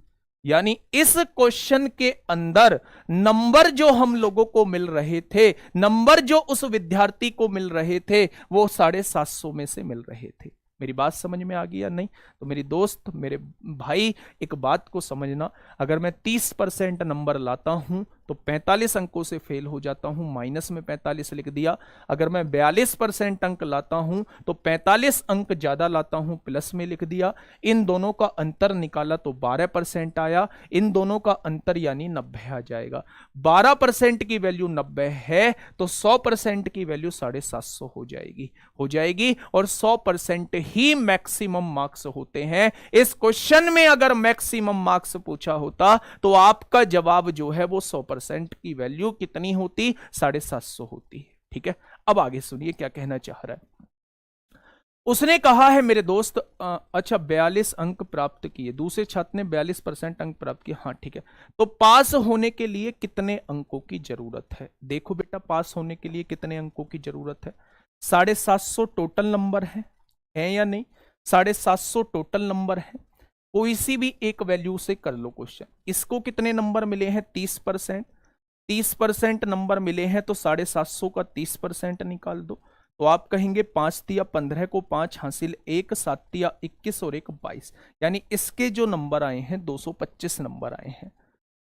यानी इस क्वेश्चन के अंदर नंबर जो हम लोगों को मिल रहे थे, नंबर जो उस विद्यार्थी को मिल रहे थे, वो 750 में से मिल रहे थे। मेरी बात समझ में आ गई या नहीं। तो मेरी दोस्त, मेरे भाई, एक बात को समझना, अगर मैं 30% नंबर लाता हूं तो 45 अंकों से फेल हो जाता हूं, माइनस में 45 लिख दिया। अगर मैं 42% अंक लाता हूं तो 45 अंक ज्यादा लाता हूं, प्लस में लिख दिया। इन दोनों का अंतर निकाला तो 12% आया, इन दोनों का अंतर यानी 90 आ जाएगा। 12% की वैल्यू 90 है तो 100% की वैल्यू 750 हो जाएगी और 100% ही मैक्सिमम मार्क्स होते हैं। इस क्वेश्चन में अगर मैक्सिमम मार्क्स पूछा होता तो आपका जवाब जो है वो 100% की वैल्यू कितनी होती, 750 होती, ठीक है। अब आगे सुनिए क्या कहना चाह रहा है। उसने कहा है मेरे दोस्त, अच्छा 42 अंक प्राप्त किए, दूसरे छात्र ने 42% अंक प्राप्त किए, हाँ ठीक है। तो पास होने के लिए कितने अंकों की जरूरत है, देखो बेटा पास होने के लिए कितने अंकों की जरूरत है, 750 टोटल नंबर है या नहीं, 750 टोटल नंबर है। कोई सी भी एक वैल्यू से कर लो क्वेश्चन। इसको कितने नंबर मिले हैं, 30%, 30% नंबर मिले हैं तो 750 का 30% निकाल दो। तो आप कहेंगे 5 तिया 15 को 5 हासिल, 1 7 तिया 21 और 1 22, यानी इसके जो नंबर आए हैं 225 नंबर आए हैं।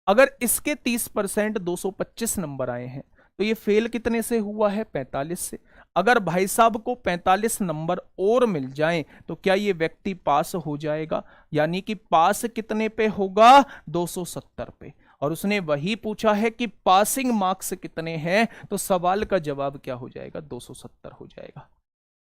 अगर इसके 30% 225 नंबर आए हैं तो ये फेल कितने से हुआ है, 45 से। अगर भाई साहब को 45 नंबर और मिल जाएं तो क्या ये व्यक्ति पास हो जाएगा, यानी कि पास कितने पे होगा, 270 पे। और उसने वही पूछा है कि पासिंग मार्क्स कितने हैं, तो सवाल का जवाब क्या हो जाएगा, 270 हो जाएगा।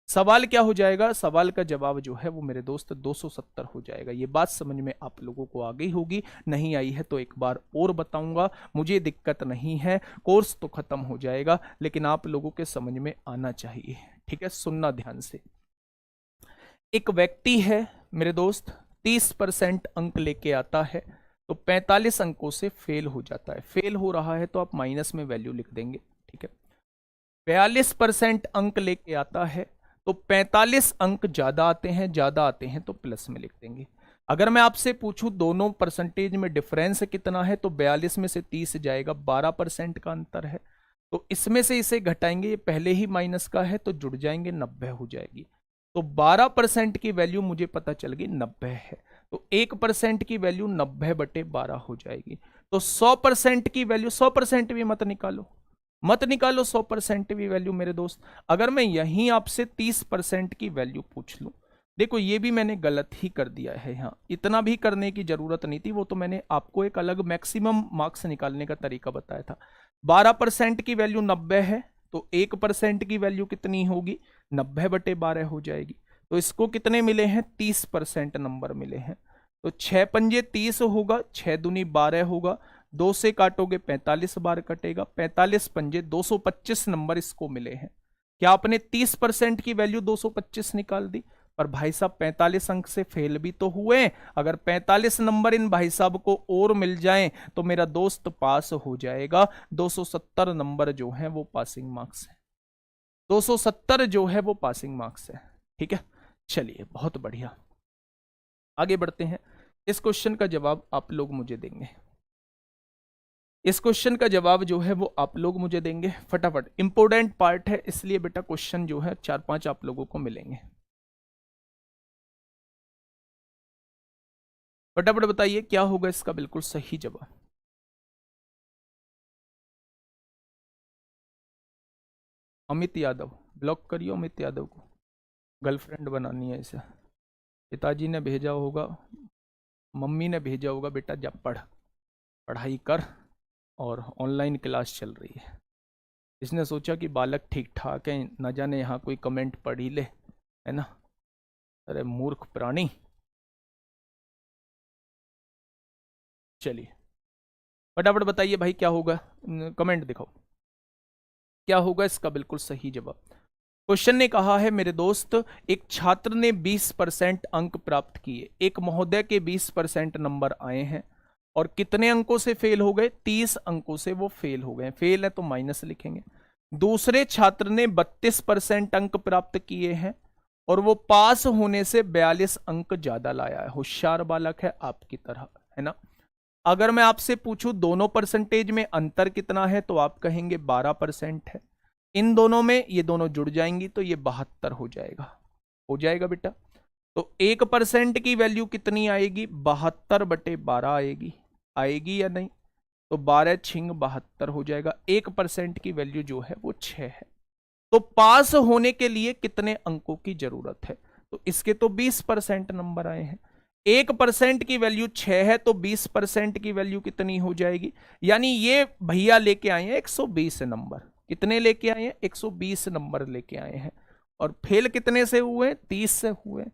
सवाल क्या हो जाएगा, सवाल का जवाब जो है वो मेरे दोस्त 270 हो जाएगा। ये बात समझ में आप लोगों को आ गई होगी, नहीं आई है तो एक बार और बताऊंगा, मुझे दिक्कत नहीं है, कोर्स तो खत्म हो जाएगा लेकिन आप लोगों के समझ में आना चाहिए, ठीक है। सुनना ध्यान से। एक व्यक्ति है मेरे दोस्त, 30% अंक लेके आता है तो 45 अंकों से फेल हो जाता है। फेल हो रहा है तो आप माइनस में वैल्यू लिख देंगे, ठीक है। 42% अंक लेके आता है तो 45 अंक ज्यादा आते हैं तो प्लस में लिख देंगे। अगर मैं आपसे पूछूं दोनों परसेंटेज में डिफरेंस कितना है तो 42 में से 30 जाएगा, 12% का अंतर है। तो इसमें से इसे घटाएंगे, ये पहले ही माइनस का है तो जुड़ जाएंगे, 90 हो जाएगी। तो 12% की वैल्यू मुझे पता चल गई 90 है। तो 1% की वैल्यू 90/12 हो जाएगी। तो 100% की वैल्यू, 100% भी मत निकालो 100% भी वैल्यू मेरे दोस्त। अगर मैं यहीं आपसे 30% की वैल्यू पूछ लूं, देखो ये भी मैंने गलत ही कर दिया है, यहाँ इतना भी करने की जरूरत नहीं थी, वो तो मैंने आपको एक अलग मैक्सिमम मार्क्स निकालने का तरीका बताया था। 12% की वैल्यू 90 है तो 1% की वैल्यू कितनी होगी, 90/12 हो जाएगी। तो इसको कितने मिले हैं, 30% नंबर मिले हैं। तो 6 पंजे 30 होगा, 6 दूनी 12 होगा, 2 से काटोगे 45 बार कटेगा, 45 पंजे 225 नंबर इसको मिले हैं। क्या आपने 30% की वैल्यू 225 निकाल दी? पर भाई साहब 45 अंक से फेल भी तो हुए। अगर 45 नंबर इन भाई साहब को और मिल जाएं तो मेरा दोस्त पास हो जाएगा। 270 नंबर जो है वो पासिंग मार्क्स है, 270 जो है वो पासिंग मार्क्स है, ठीक है। चलिए बहुत बढ़िया, आगे बढ़ते हैं। इस क्वेश्चन का जवाब आप लोग मुझे देंगे, इस क्वेश्चन का जवाब जो है वो आप लोग मुझे देंगे फटाफट। इंपॉर्टेंट पार्ट है इसलिए बेटा क्वेश्चन जो है 4-5 आप लोगों को मिलेंगे। फटाफट बताइए क्या होगा इसका बिल्कुल सही जवाब। अमित यादव, ब्लॉक करियो अमित यादव को, गर्लफ्रेंड बनानी है इसे। पिताजी ने भेजा होगा, मम्मी ने भेजा होगा, बेटा जब पढ़ाई कर, और ऑनलाइन क्लास चल रही है। इसने सोचा कि बालक ठीक ठाक है, न जाने यहाँ कोई कमेंट पढ़ ही ले, है ना। अरे मूर्ख प्राणी। चलिए फटाफट बताइए भाई क्या होगा, कमेंट दिखाओ क्या होगा इसका बिल्कुल सही जवाब। क्वेश्चन ने कहा है मेरे दोस्त, एक छात्र ने 20% अंक प्राप्त किए, एक महोदय के 20% नंबर आए हैं और कितने अंकों से फेल हो गए, 30 अंकों से वो फेल हो गए। फेल है तो माइनस लिखेंगे। दूसरे छात्र ने 32% अंक प्राप्त किए हैं और वो पास होने से 42 अंक ज्यादा लाया है। होशियार बालक है आपकी तरह, है ना। अगर मैं आपसे पूछूं दोनों परसेंटेज में अंतर कितना है तो आप कहेंगे 12% है। इन दोनों में ये दोनों जुड़ जाएंगी तो ये 72 हो जाएगा बेटा। तो 1% की वैल्यू कितनी आएगी, 72/12 आएगी या नहीं। तो 12 छिंग 72 हो जाएगा। 1% की वैल्यू जो है वो 6 है। तो पास होने के लिए कितने अंकों की जरूरत है, तो इसके तो 20% नंबर आए हैं। 1% की वैल्यू 6 है तो 20% की वैल्यू कितनी हो जाएगी, यानी ये भैया लेके आए हैं 120 नंबर। कितने लेके आए हैं, 120 नंबर लेके आए हैं। और फेल कितने से हुए, 30 से हुए।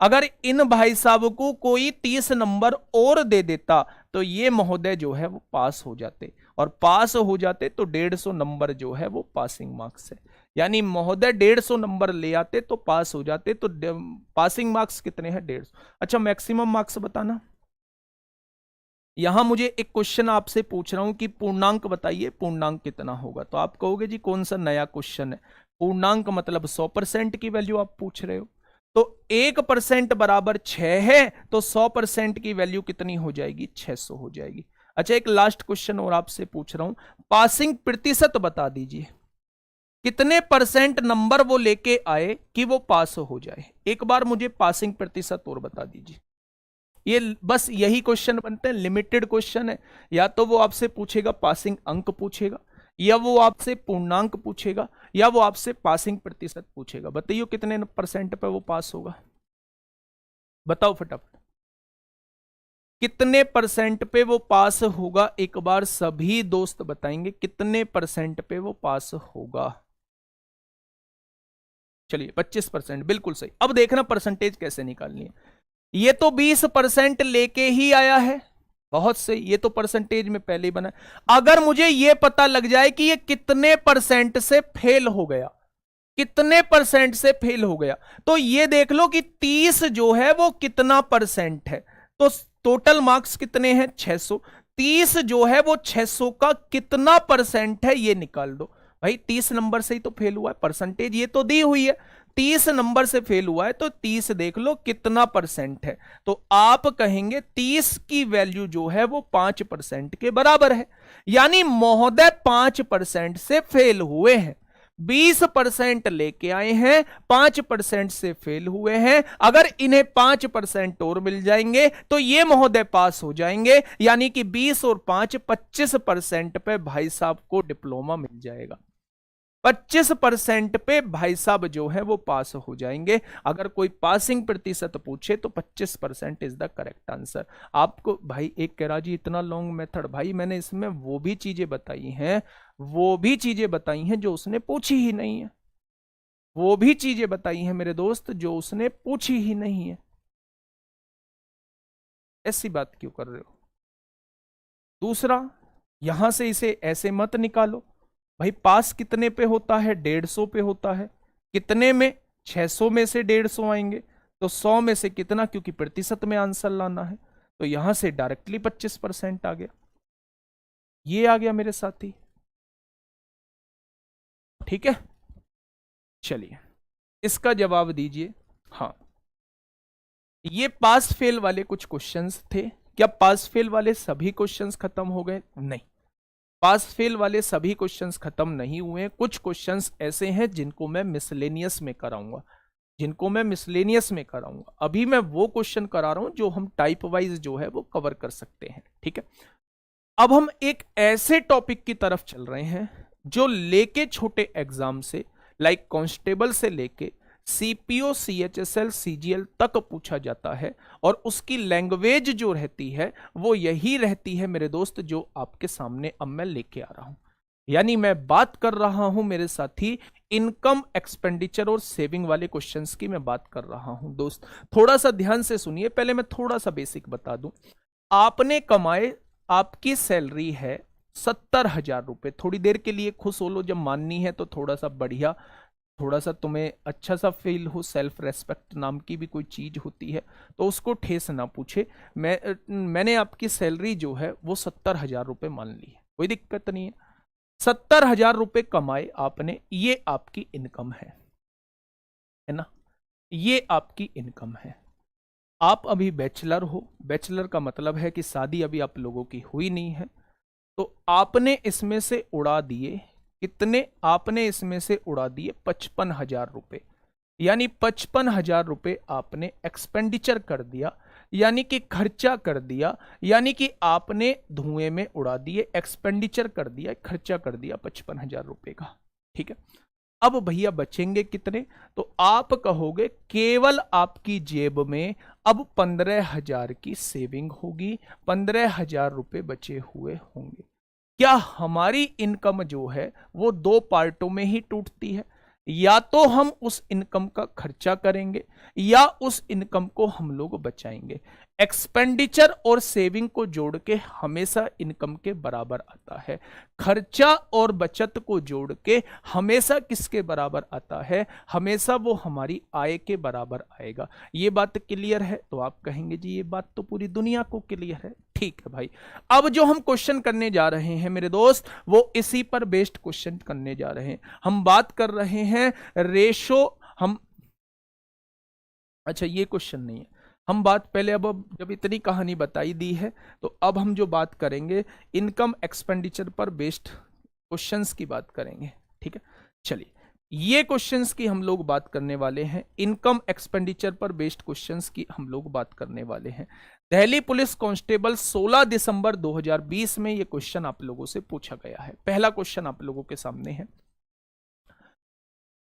अगर इन भाई साहब को कोई 30 नंबर और दे देता तो ये महोदय जो है वो पास हो जाते, और पास हो जाते तो 150 नंबर जो है वो पासिंग मार्क्स है। यानी महोदय 150 नंबर ले आते तो पास हो जाते। तो पासिंग मार्क्स कितने हैं, 150। अच्छा मैक्सिमम मार्क्स बताना। यहां मुझे एक क्वेश्चन आपसे पूछ रहा हूं कि पूर्णांक बताइए, पूर्णांक कितना होगा। तो आप कहोगे जी कौन सा नया क्वेश्चन है, पूर्णांक मतलब 100% की वैल्यू आप पूछ रहे हो। तो 1% बराबर 6 है तो 100% की वैल्यू कितनी हो जाएगी, 600 हो जाएगी। अच्छा एक लास्ट क्वेश्चन और आपसे पूछ रहा हूं, पासिंग प्रतिशत बता दीजिए, कितने परसेंट नंबर वो लेके आए कि वो पास हो जाए। एक बार मुझे पासिंग प्रतिशत और बता दीजिए। ये बस यही क्वेश्चन बनते हैं, लिमिटेड क्वेश्चन है। या तो वो आपसे पूछेगा पासिंग अंक पूछेगा, या वो आपसे पूर्णांक पूछेगा, या वो आपसे पासिंग प्रतिशत पूछेगा। बताइए कितने परसेंट पे वो पास होगा, बताओ फटाफट कितने परसेंट पे वो पास होगा। एक बार सभी दोस्त बताएंगे कितने परसेंट पे वो पास होगा। चलिए 25%, बिल्कुल सही। अब देखना परसेंटेज कैसे निकालनी है। ये तो 20% लेके ही आया है, बहुत सही। ये तो परसेंटेज में पहले ही बना। अगर मुझे ये पता लग जाए कि ये कितने परसेंट से फेल हो गया, कितने परसेंट से फेल हो गया। तो ये देख लो कि 30 जो है वो कितना परसेंट है। तो टोटल मार्क्स कितने हैं 600, 30 जो है वो 600 का कितना परसेंट है ये निकाल दो। भाई 30 नंबर से ही तो फेल हुआ है, परसेंटेज ये तो दी हुई है, 30 नंबर से फेल हुआ है तो 30 देख लो कितना परसेंट है। तो आप कहेंगे 30 की वैल्यू जो है वो 5% के बराबर है। यानी महोदय 5% से फेल हुए हैं, 20% लेके आए हैं, 5% से फेल हुए हैं। अगर इन्हें 5% और मिल जाएंगे तो ये महोदय पास हो जाएंगे। यानी कि 20 और 5 25% पे भाई साहब को डिप्लोमा मिल जाएगा। 25% पे भाई साहब जो है वो पास हो जाएंगे। अगर कोई पासिंग प्रतिशत पूछे तो 25% इज द करेक्ट आंसर। आपको भाई एक कह रहा जी इतना लॉन्ग मेथड, भाई मैंने इसमें वो भी चीजें बताई हैं, वो भी चीजें बताई हैं जो उसने पूछी ही नहीं है, वो भी चीजें बताई हैं मेरे दोस्त जो उसने पूछी ही नहीं है। ऐसी बात क्यों कर रहे हो। दूसरा, यहां से इसे ऐसे मत निकालो। भाई पास कितने पे होता है 150 पे होता है, कितने में 600 में से 150 आएंगे तो 100 में से कितना, क्योंकि प्रतिशत में आंसर लाना है तो यहां से डायरेक्टली 25% आ गया। ये आ गया मेरे साथी, ठीक है। चलिए इसका जवाब दीजिए। हाँ, ये पास फेल वाले कुछ क्वेश्चंस थे। क्या पास फेल वाले सभी क्वेश्चंस खत्म हो गए? नहीं, पास फेल वाले सभी क्वेश्चंस खत्म नहीं हुए। कुछ क्वेश्चंस ऐसे हैं जिनको मैं मिसलेनियस में कराऊंगा, जिनको मैं मिसलेनियस में कराऊंगा। अभी मैं वो क्वेश्चन करा रहा हूं जो हम टाइप वाइज जो है वो कवर कर सकते हैं, ठीक है। अब हम एक ऐसे टॉपिक की तरफ चल रहे हैं जो लेके छोटे एग्जाम से, लाइक कांस्टेबल से लेके सीपीओ सीएचएसएल सीजीएल तक पूछा जाता है, और उसकी लैंग्वेज जो रहती है वो यही रहती है मेरे दोस्त जो आपके सामने अब मैं लेके आ रहा हूं। यानी मैं बात कर रहा हूं मेरे साथी इनकम एक्सपेंडिचर और सेविंग वाले क्वेश्चंस की मैं बात कर रहा हूं। दोस्त थोड़ा सा ध्यान से सुनिए, पहले मैं थोड़ा सा बेसिक बता दूं। आपने कमाए, आपकी सैलरी है 70,000 रुपए। थोड़ी देर के लिए खुश हो लो, जब माननी है तो थोड़ा सा बढ़िया, थोड़ा सा तुम्हें अच्छा सा फील हो। सेल्फ रेस्पेक्ट नाम की भी कोई चीज होती है तो उसको ठेस ना पूछे। मैंने आपकी सैलरी जो है वो 70,000 रुपए मान ली है, कोई दिक्कत नहीं है। 70,000 रुपए कमाए आपने, ये आपकी इनकम है ना, ये आपकी इनकम है। आप अभी बैचलर हो, बैचलर का मतलब है कि शादी अभी आप लोगों की हुई नहीं है, तो आपने इसमें से उड़ा दिए कितने, आपने इसमें से उड़ा दिए 55,000 रुपए। यानी 55,000 रुपए आपने एक्सपेंडिचर कर दिया, यानी कि खर्चा कर दिया, यानी कि आपने धुएं में उड़ा दिए, एक्सपेंडिचर कर दिया, खर्चा कर दिया 55,000 रुपए का, ठीक है। अब भैया बचेंगे कितने, तो आप कहोगे केवल आपकी जेब में अब 15,000 की सेविंग होगी, 15,000 रुपए बचे हुए होंगे। क्या हमारी इनकम जो है वो दो पार्टों में ही टूटती है, या तो हम उस इनकम का खर्चा करेंगे या उस इनकम को हम लोग बचाएंगे। एक्सपेंडिचर और सेविंग को जोड़ के हमेशा इनकम के बराबर आता है, खर्चा और बचत को जोड़ के हमेशा किसके बराबर आता है, हमेशा वो हमारी आय के बराबर आएगा। ये बात क्लियर है? तो आप कहेंगे जी ये बात तो पूरी दुनिया को क्लियर है। ठीक है भाई, अब जो हम क्वेश्चन करने जा रहे हैं मेरे दोस्त वो इसी पर बेस्ड क्वेश्चन करने जा रहे हैं। हम बात कर रहे हैं रेशो, हम अच्छा ये क्वेश्चन नहीं है, हम बात पहले अब जब इतनी कहानी बताई दी है तो अब हम जो बात करेंगे इनकम एक्सपेंडिचर पर बेस्ड क्वेश्चंस की बात करेंगे, ठीक है। चलिए ये क्वेश्चंस की हम लोग बात करने वाले हैं, इनकम एक्सपेंडिचर पर बेस्ड क्वेश्चंस की हम लोग बात करने वाले हैं। दिल्ली पुलिस कांस्टेबल 16 दिसंबर 2020 में ये क्वेश्चन आप लोगों से पूछा गया है। पहला क्वेश्चन आप लोगों के सामने है,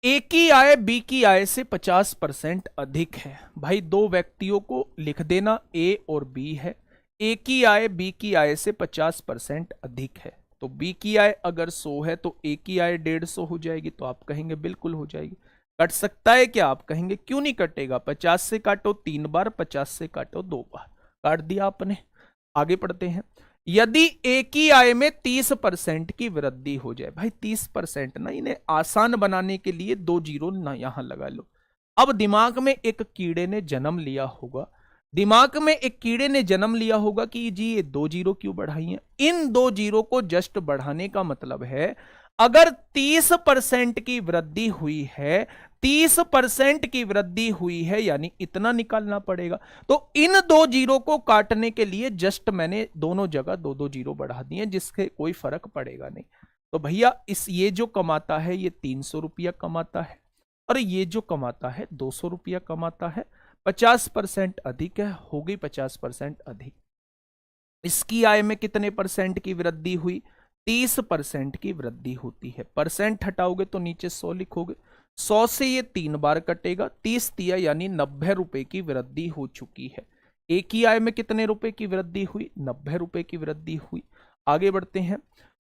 ए की आय बी की आय से 50% अधिक है। भाई दो व्यक्तियों को लिख देना, ए और बी है। ए की आय बी की आय से 50% अधिक है, तो बी की आय अगर 100 है तो ए की आय 150 हो जाएगी। तो आप कहेंगे बिल्कुल हो जाएगी। कट सकता है क्या? आप कहेंगे क्यों नहीं कटेगा, 50 से काटो 3 बार, 50 से काटो 2 बार, काट दिया आपने। आगे पढ़ते हैं, यदि एक ही आय में 30% की वृद्धि हो जाए। भाई 30% ना, इन्हें आसान बनाने के लिए 2 जीरो ना यहां लगा लो। अब दिमाग में एक कीड़े ने जन्म लिया होगा, दिमाग में एक कीड़े ने जन्म लिया होगा कि जी ये 2 जीरो क्यों बढ़ाई हैं। इन 2 जीरो को जस्ट बढ़ाने का मतलब है, अगर 30% की वृद्धि हुई है, 30% की वृद्धि हुई है, यानी इतना निकालना पड़ेगा। तो इन 2 जीरो को काटने के लिए जस्ट मैंने दोनों जगह 2-2 जीरो बढ़ा दिए, जिससे कोई फर्क पड़ेगा नहीं। तो भैया ये जो कमाता है ये 300 रुपया कमाता है, और ये जो कमाता है 200 रुपया कमाता है। 50% अधिक है, हो गई 50% अधिक। इसकी आय में कितने परसेंट की वृद्धि हुई? 30% की वृद्धि होती है। परसेंट हटाओगे तो नीचे 100 लिखोगे, 100 से ये 3 बार कटेगा, 30 दिया यानी 90 रुपए की वृद्धि हो चुकी है। एक ही आय में कितने रुपए की वृद्धि हुई? 90 रुपए की वृद्धि हुई। आगे बढ़ते हैं।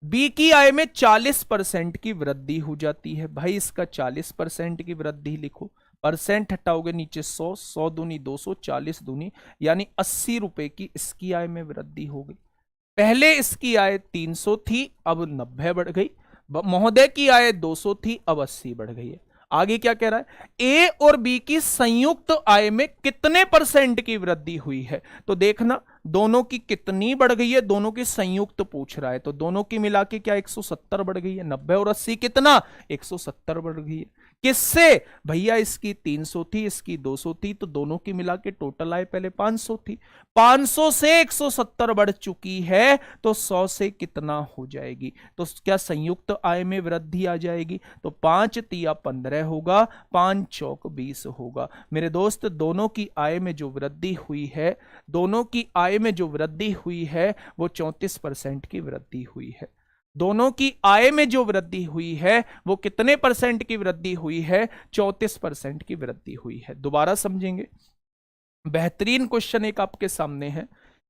बी की आय में 40% की वृद्धि हो जाती है। भाई इसका 40% की वृद्धि लिखो, परसेंट हटाओगे नीचे 100, 100 दूनी 200, 40 दूनी यानी 80 रुपए की इसकी आय में वृद्धि हो गई। पहले इसकी आय 300 थी, अब 90 बढ़ गई। महोदय की आय 200 थी, अब 80 बढ़ गई है। आगे क्या कह रहा है? ए और बी की संयुक्त आय में कितने परसेंट की वृद्धि हुई है? तो देखना दोनों की कितनी बढ़ गई है, दोनों की संयुक्त पूछ रहा है, तो दोनों की मिला के क्या 170 बढ़ गई है। 90 और 80 कितना? 170 बढ़ गई है। किससे? भैया इसकी 300 थी, इसकी 200 थी, तो दोनों की मिला के टोटल आय पहले 500 थी, 500 से 170 बढ़ चुकी है, तो 100 से कितना हो जाएगी? तो क्या संयुक्त आय में वृद्धि आ जाएगी? तो 5 तिया 15 होगा, 5 चौक 20 होगा। मेरे दोस्त दोनों की आय में जो वृद्धि हुई है, दोनों की आय में जो वृद्धि हुई है वो 34% की वृद्धि हुई है। दोनों की आय में जो वृद्धि हुई है वो कितने परसेंट की वृद्धि हुई है? 34% की वृद्धि हुई है। दोबारा समझेंगे, बेहतरीन क्वेश्चन एक आपके सामने है।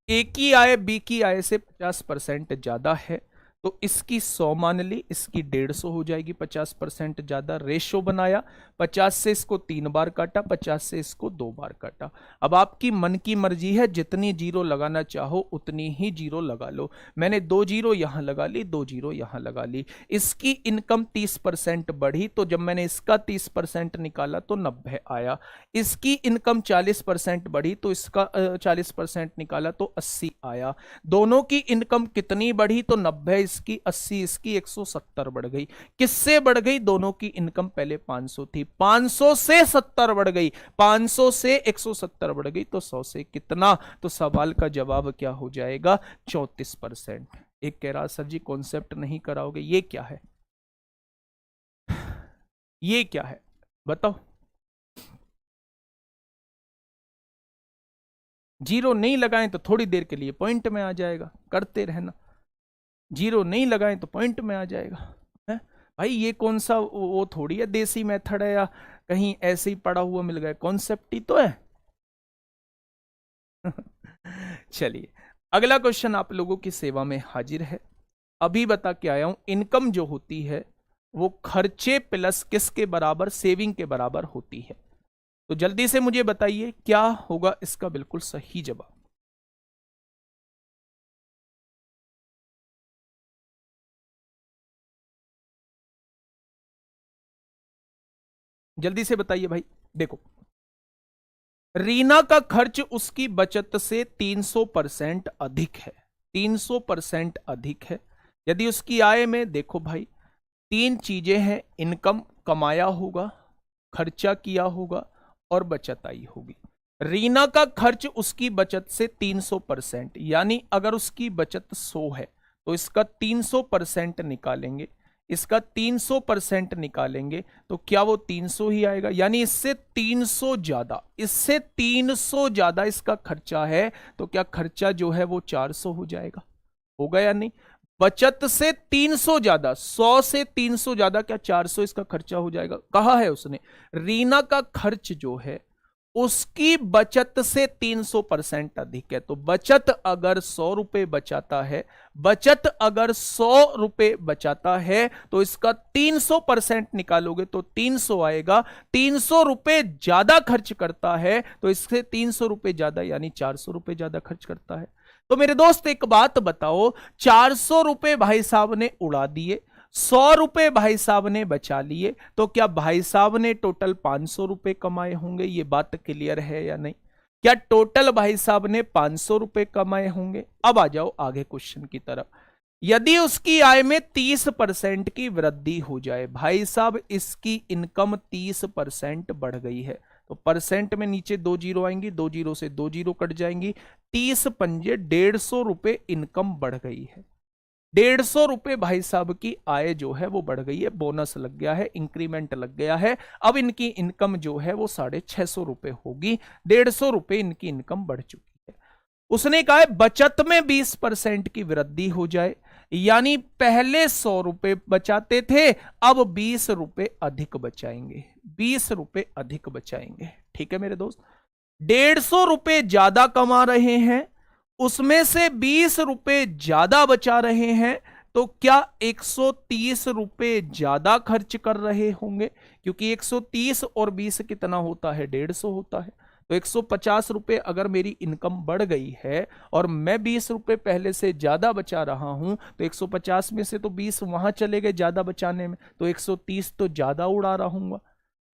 ए की आय बी की आय से 50% ज्यादा है, तो इसकी 100 मान ली, इसकी 150 हो जाएगी। 50% ज्यादा रेशो बनाया, 50 से इसको 3 बार काटा, 50 से इसको 2 बार काटा। अब आपकी मन की मर्जी है, जितनी जीरो लगाना चाहो उतनी ही जीरो लगा लो। मैंने 2 जीरो यहां लगा ली, 2 जीरो यहां लगा ली। इसकी इनकम 30% बढ़ी, तो जब मैंने इसका 30% निकाला तो 90 आया। इसकी इनकम 40% बढ़ी, तो इसका 40% निकाला तो 80 आया। दोनों की इनकम कितनी बढ़ी? तो 90 इसकी, 80 इसकी, 170 बढ़ गई। किससे बढ़ गई? दोनों की इनकम पहले 500 थी, 500 से 70 बढ़ गई, 500 से 170 बढ़ गई, तो 100 से कितना? तो सवाल का जवाब क्या हो जाएगा? 34%। एक कह रहा सर जी कॉन्सेप्ट नहीं कराओगे, ये क्या है? ये क्या है बताओ? जीरो नहीं लगाएं तो थोड़ी देर के लिए पॉइंट में आ जाएगा, करते रहना। जीरो नहीं लगाएं तो पॉइंट में आ जाएगा है? भाई ये कौन सा वो थोड़ी है देसी मेथड है, या कहीं ऐसे ही पड़ा हुआ मिल गया, कॉन्सेप्ट ही तो है। चलिए अगला क्वेश्चन आप लोगों की सेवा में हाजिर है। अभी बता के आया हूं, इनकम जो होती है वो खर्चे प्लस किसके बराबर? सेविंग के बराबर होती है। तो जल्दी से मुझे बताइए क्या होगा इसका बिल्कुल सही जवाब? जल्दी से बताइए भाई। देखो, रीना का खर्च उसकी बचत से 300% अधिक है, 300% अधिक है। यदि उसकी आय में, देखो भाई, 3 चीजें हैं, इनकम कमाया होगा, खर्चा किया होगा और बचत आई होगी। रीना का खर्च उसकी बचत से 300%, यानी अगर उसकी बचत 100 है तो इसका 300% निकालेंगे, इसका 300% निकालेंगे तो क्या वो 300 ही आएगा? यानी इससे 300 ज्यादा, इससे 300 ज्यादा इसका खर्चा है, तो क्या खर्चा जो है वो 400 हो जाएगा? होगा या नहीं? बचत से 300 ज्यादा, 100 से 300 ज्यादा, क्या 400 इसका खर्चा हो जाएगा? कहा है उसने रीना का खर्च जो है उसकी बचत से 300% अधिक है। तो बचत अगर 100 रुपए बचाता है, बचत अगर 100 रुपए बचाता है तो इसका 300% निकालोगे तो 300 आएगा। 300 रुपए ज्यादा खर्च करता है तो इससे 300 रुपए ज्यादा यानी 400 रुपए ज्यादा खर्च करता है। तो मेरे दोस्त एक बात बताओ, 400 रुपए भाई साहब ने उड़ा दिए, 100 रुपए भाई साहब ने बचा लिए, तो क्या भाई साहब ने टोटल 500 रुपए कमाए होंगे? ये बात क्लियर है या नहीं? क्या टोटल भाई साहब ने 500 रुपए कमाए होंगे? अब आ जाओ आगे क्वेश्चन की तरफ। यदि उसकी आय में 30% की वृद्धि हो जाए, भाई साहब इसकी इनकम 30% बढ़ गई है, तो परसेंट में नीचे 2 जीरो आएंगी, 2 जीरो से 2 जीरो कट जाएंगी, 30 पंजे 150 रुपए इनकम बढ़ गई है। 150 रुपए भाई साहब की आय जो है वो बढ़ गई है, बोनस लग गया है, इंक्रीमेंट लग गया है। अब इनकी इनकम जो है वो 650 रुपए होगी, 150 रुपए इनकी इनकम बढ़ चुकी है। उसने कहा है बचत में 20% की वृद्धि हो जाए, यानी पहले 100 रुपए बचाते थे, अब 20 रुपए अधिक बचाएंगे, 20 रुपए अधिक बचाएंगे। ठीक है मेरे दोस्त, 150 रुपए ज्यादा कमा रहे हैं, उसमें से 20 रुपए ज्यादा बचा रहे हैं, तो क्या 130 रुपए ज्यादा खर्च कर रहे होंगे? क्योंकि 130 और 20 कितना होता है? 150 होता है। तो 150 रुपए अगर मेरी इनकम बढ़ गई है और मैं 20 रुपए पहले से ज्यादा बचा रहा हूं, तो 150 में से तो 20 वहां चले गए ज्यादा बचाने में, तो 130 तो ज्यादा उड़ा रहा हूंगा,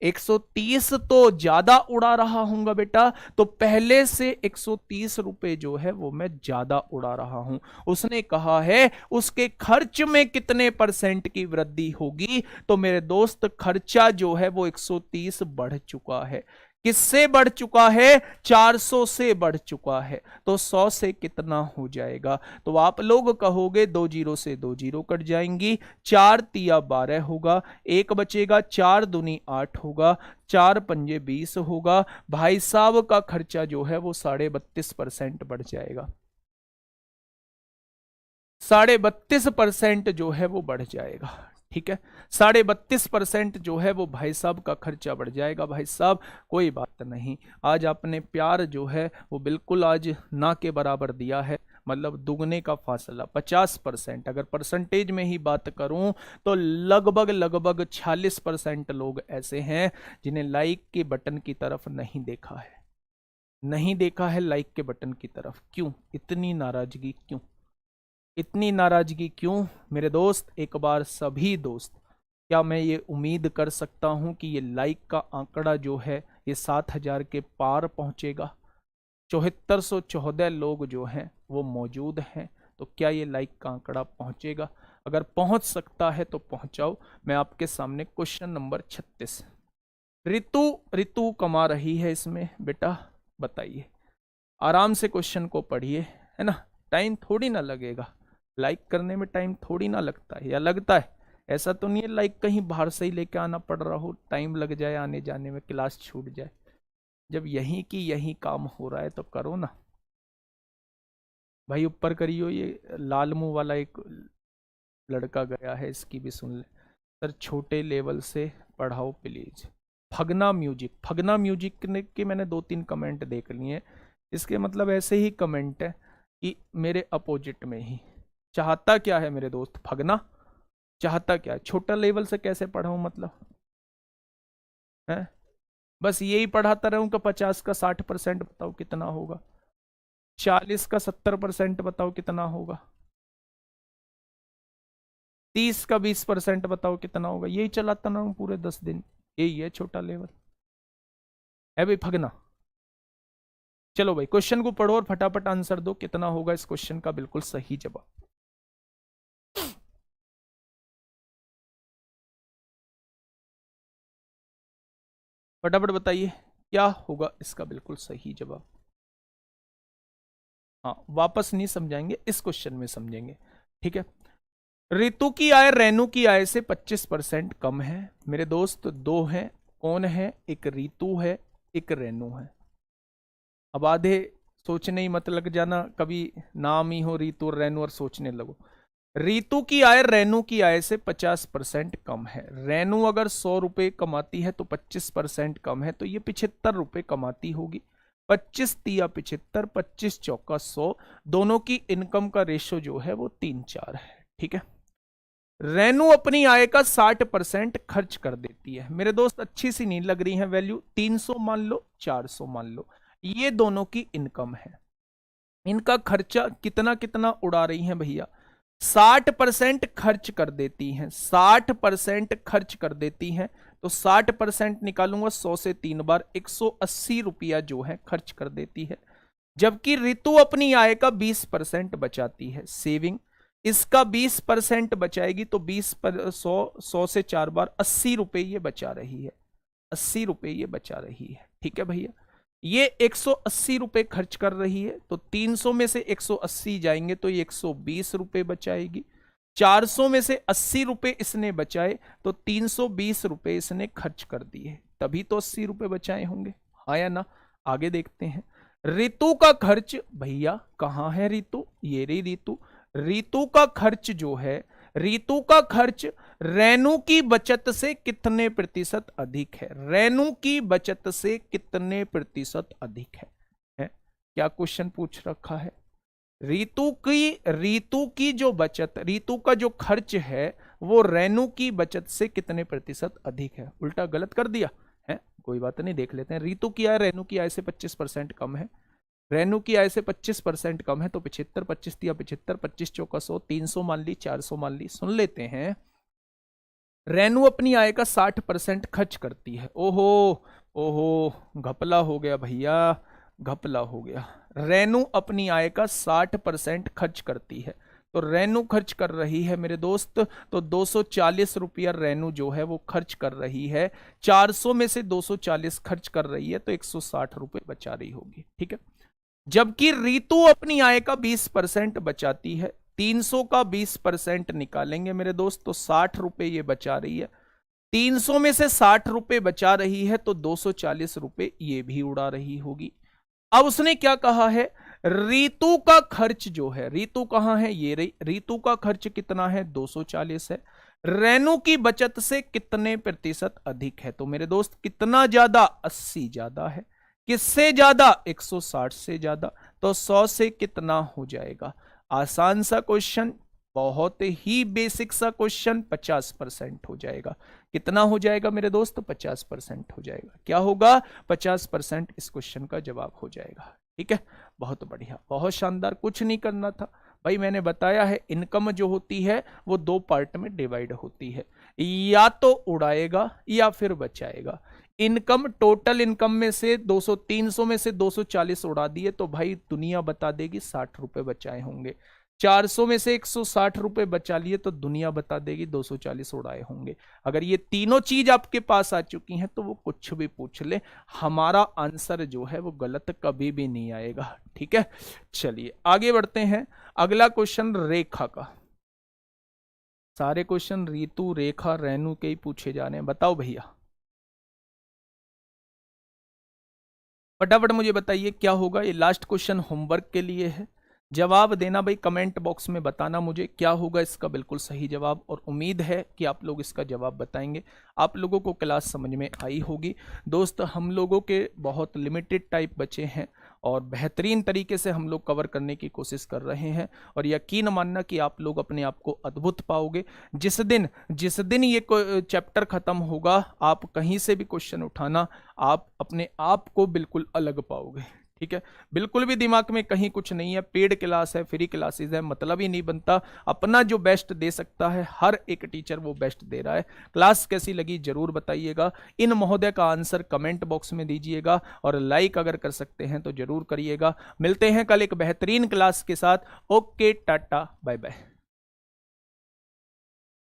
130 तो ज्यादा उड़ा रहा हूंगा बेटा, तो पहले से 130 रुपए जो है वो मैं ज्यादा उड़ा रहा हूं। उसने कहा है उसके खर्च में कितने परसेंट की वृद्धि होगी, तो मेरे दोस्त खर्चा जो है वो 130 बढ़ चुका है। किससे बढ़ चुका है? 400 से बढ़ चुका है। तो 100 से कितना हो जाएगा? तो आप लोग कहोगे 2 जीरो से 2 जीरो कट जाएंगी, 4 तिया 12 होगा, एक बचेगा, 4 दूनी 8 होगा, 4 पंजे 20 होगा। भाई साहब का खर्चा जो है वो 32.5% बढ़ जाएगा, 32.5% जो है वो बढ़ जाएगा। ठीक है, 32.5% जो है वो भाई साहब का खर्चा बढ़ जाएगा। भाई साहब कोई बात नहीं, आज आपने प्यार जो है वो बिल्कुल आज ना के बराबर दिया है, मतलब दुगने का फासला 50%। अगर परसेंटेज में ही बात करूं तो लगभग 46% लोग ऐसे हैं जिन्हें लाइक के बटन की तरफ नहीं देखा है, नहीं देखा है लाइक के बटन की तरफ। क्यों इतनी नाराजगी? क्यों इतनी नाराजगी? क्यों मेरे दोस्त? एक बार सभी दोस्त, क्या मैं ये उम्मीद कर सकता हूं कि ये लाइक का आंकड़ा जो है ये 7,000 के पार पहुंचेगा? 7414 लोग जो हैं वो मौजूद हैं, तो क्या ये लाइक का आंकड़ा पहुंचेगा? अगर पहुंच सकता है तो पहुंचाओ। मैं आपके सामने क्वेश्चन नंबर 36, ऋतु कमा रही है इसमें बेटा, बताइए। आराम से क्वेश्चन को पढ़िए, है ना, टाइम थोड़ी ना लगेगा, लाइक करने में टाइम थोड़ी ना लगता है, या लगता है? ऐसा तो नहीं है लाइक कहीं बाहर से ही लेके आना पड़ रहा हो, टाइम लग जाए आने जाने में, क्लास छूट जाए। जब यहीं की यहीं काम हो रहा है तो करो ना भाई। ऊपर करियो, ये लाल मुंह वाला एक लड़का गया है, इसकी भी सुन ले सर, छोटे लेवल से पढ़ाओ प्लीज। फगना म्यूजिक, फगना म्यूजिक के मैंने 2-3 कमेंट देख लिए हैं, इसके मतलब ऐसे ही कमेंट है कि मेरे अपोजिट में ही। चाहता क्या है मेरे दोस्त फगना? चाहता क्या है? छोटा लेवल से कैसे पढ़ाऊं मतलब है? बस यही पढ़ाता रहूं कि 50 का 60% बताओ कितना होगा, 40 का 70% बताओ कितना होगा, 30 का 20% बताओ कितना होगा? यही चलाता रहूं पूरे 10 दिन, यही है छोटा लेवल है भाई फगना। चलो भाई क्वेश्चन को पढ़ो और फटाफट आंसर दो, कितना होगा इस क्वेश्चन का बिल्कुल सही जवाब। फटाफट बताइए क्या होगा इसका बिल्कुल सही जवाब। हाँ, वापस नहीं समझाएंगे, इस क्वेश्चन में समझेंगे। ठीक है, ऋतु की आय रेणु की आय से 25% कम है। मेरे दोस्त दो हैं, कौन है? एक ऋतु है, एक रेणु है। अब आधे सोचने ही मत लग जाना, कभी नाम ही हो ऋतु और रेणु और सोचने लगो। ऋतु की आय रेणु की आय से 50% कम है। रेणु अगर 100 रुपए कमाती है तो 25% कम है, तो ये 75 रुपए कमाती होगी। 25 तिया 75, 25 चौका 100, दोनों की इनकम का रेशो जो है वो 3-4 है। ठीक है, रेणु अपनी आय का 60% खर्च कर देती है। मेरे दोस्त अच्छी सी नहीं लग रही है वैल्यू, 300 मान लो, 400 मान लो, ये दोनों की इनकम है। इनका खर्चा कितना कितना उड़ा रही हैं भैया, 60% खर्च कर देती हैं, 60% खर्च कर देती हैं। तो 60% निकालूंगा 100 से 3 बार, 180 रुपया जो है खर्च कर देती है। जबकि ऋतु अपनी आय का 20% बचाती है, सेविंग इसका 20% बचाएगी तो 100 से 4 बार 80 रुपए ये बचा रही है, 80 रुपए ये बचा रही है। ठीक है भैया, ये 180 रुपए खर्च कर रही है, तो 300 में से 180 जाएंगे तो ये 120 रुपए बचाएगी। 400 में से 80 रुपए इसने बचाए तो 320 रुपए इसने खर्च कर दिए, तभी तो 80 रुपए बचाए होंगे, हाँ या ना। आगे देखते हैं, ऋतु का खर्च, भैया कहां है ऋतु, ये रही ऋतु। ऋतु का खर्च जो है, ऋतु का खर्च रेणु की बचत से कितने प्रतिशत अधिक है, रेणु की बचत से कितने प्रतिशत अधिक है? क्या क्वेश्चन पूछ रखा है? ऋतु की जो बचत, ऋतु का जो खर्च है वो रेणु की बचत से कितने प्रतिशत अधिक है। उल्टा गलत कर दिया है, कोई बात नहीं, देख लेते हैं। ऋतु की आय रेणु की आय से 25% कम है, रेणु की आय से 25% कम है, तो 75, 25 दिया 75, 25 चौका 100, 300 मान ली, 400 मान ली। सुन लेते हैं, रेणु अपनी आय का 60% खर्च करती है। ओहो ओहो, घपला हो गया भैया, घपला हो गया। रेणु अपनी आय का 60% खर्च करती है, तो रेणु खर्च कर रही है मेरे दोस्त, तो 240 रुपया रेणु जो है वो खर्च कर रही है। 400 में से 240 खर्च कर रही है तो 160 रुपए बचा रही होगी। ठीक है, जबकि ऋतु अपनी आय का 20% बचाती है। 300 का 20% निकालेंगे मेरे दोस्त तो 60 रुपए ये बचा रही है। 300 में से 60 रुपए बचा रही है तो 240 रुपए ये भी उड़ा रही होगी। अब उसने क्या कहा है, ऋतु का खर्च जो है, ऋतु कहां है, ये रही, ऋतु का खर्च कितना है, 240 है। रेणु की बचत से कितने प्रतिशत अधिक है, तो मेरे दोस्त कितना ज्यादा, 80 ज्यादा है। किससे ज्यादा, 160 से ज्यादा, तो 100 से कितना हो जाएगा। आसान सा क्वेश्चन, बहुत ही बेसिक सा क्वेश्चन, 50% हो जाएगा। कितना हो जाएगा मेरे दोस्त, 50% हो जाएगा। क्या होगा, 50% इस क्वेश्चन का जवाब हो जाएगा। ठीक है, बहुत बढ़िया, बहुत शानदार। कुछ नहीं करना था भाई, मैंने बताया है इनकम जो होती है वो 2 पार्ट में डिवाइड होती है, या तो उड़ाएगा या फिर बचाएगा। इनकम, टोटल इनकम में से 200, 300 में से 240 उड़ा दिए तो भाई दुनिया बता देगी 60 रुपए बचाए होंगे। 400 में से 160 रुपए बचा लिए तो दुनिया बता देगी 240 उड़ाए होंगे। अगर ये तीनों चीज आपके पास आ चुकी हैं तो वो कुछ भी पूछ ले, हमारा आंसर जो है वो गलत कभी भी नहीं आएगा। ठीक है, चलिए आगे बढ़ते हैं। अगला क्वेश्चन रेखा का। सारे क्वेश्चन ऋतु, रेखा, रेणु के ही पूछे जा रहे हैं। बताओ भैया, फटाफट मुझे बताइए क्या होगा। ये लास्ट क्वेश्चन होमवर्क के लिए है, जवाब देना भाई कमेंट बॉक्स में, बताना मुझे क्या होगा इसका बिल्कुल सही जवाब। और उम्मीद है कि आप लोग इसका जवाब बताएंगे। आप लोगों को क्लास समझ में आई होगी। दोस्त, हम लोगों के बहुत लिमिटेड टाइप बचे हैं और बेहतरीन तरीके से हम लोग कवर करने की कोशिश कर रहे हैं, और यकीन मानना कि आप लोग अपने आप को अद्भुत पाओगे। जिस दिन ये चैप्टर खत्म होगा, आप कहीं से भी क्वेश्चन उठाना, आप अपने आप को बिल्कुल अलग पाओगे। ठीक है, बिल्कुल भी दिमाग में कहीं कुछ नहीं है, पेड क्लास है, फ्री क्लासेस है, मतलब ही नहीं बनता। अपना जो बेस्ट दे सकता है हर एक टीचर वो बेस्ट दे रहा है। क्लास कैसी लगी जरूर बताइएगा। इन महोदय का आंसर कमेंट बॉक्स में दीजिएगा, और लाइक अगर कर सकते हैं तो जरूर करिएगा। मिलते हैं कल एक बेहतरीन क्लास के साथ। Okay, tata, bye bye.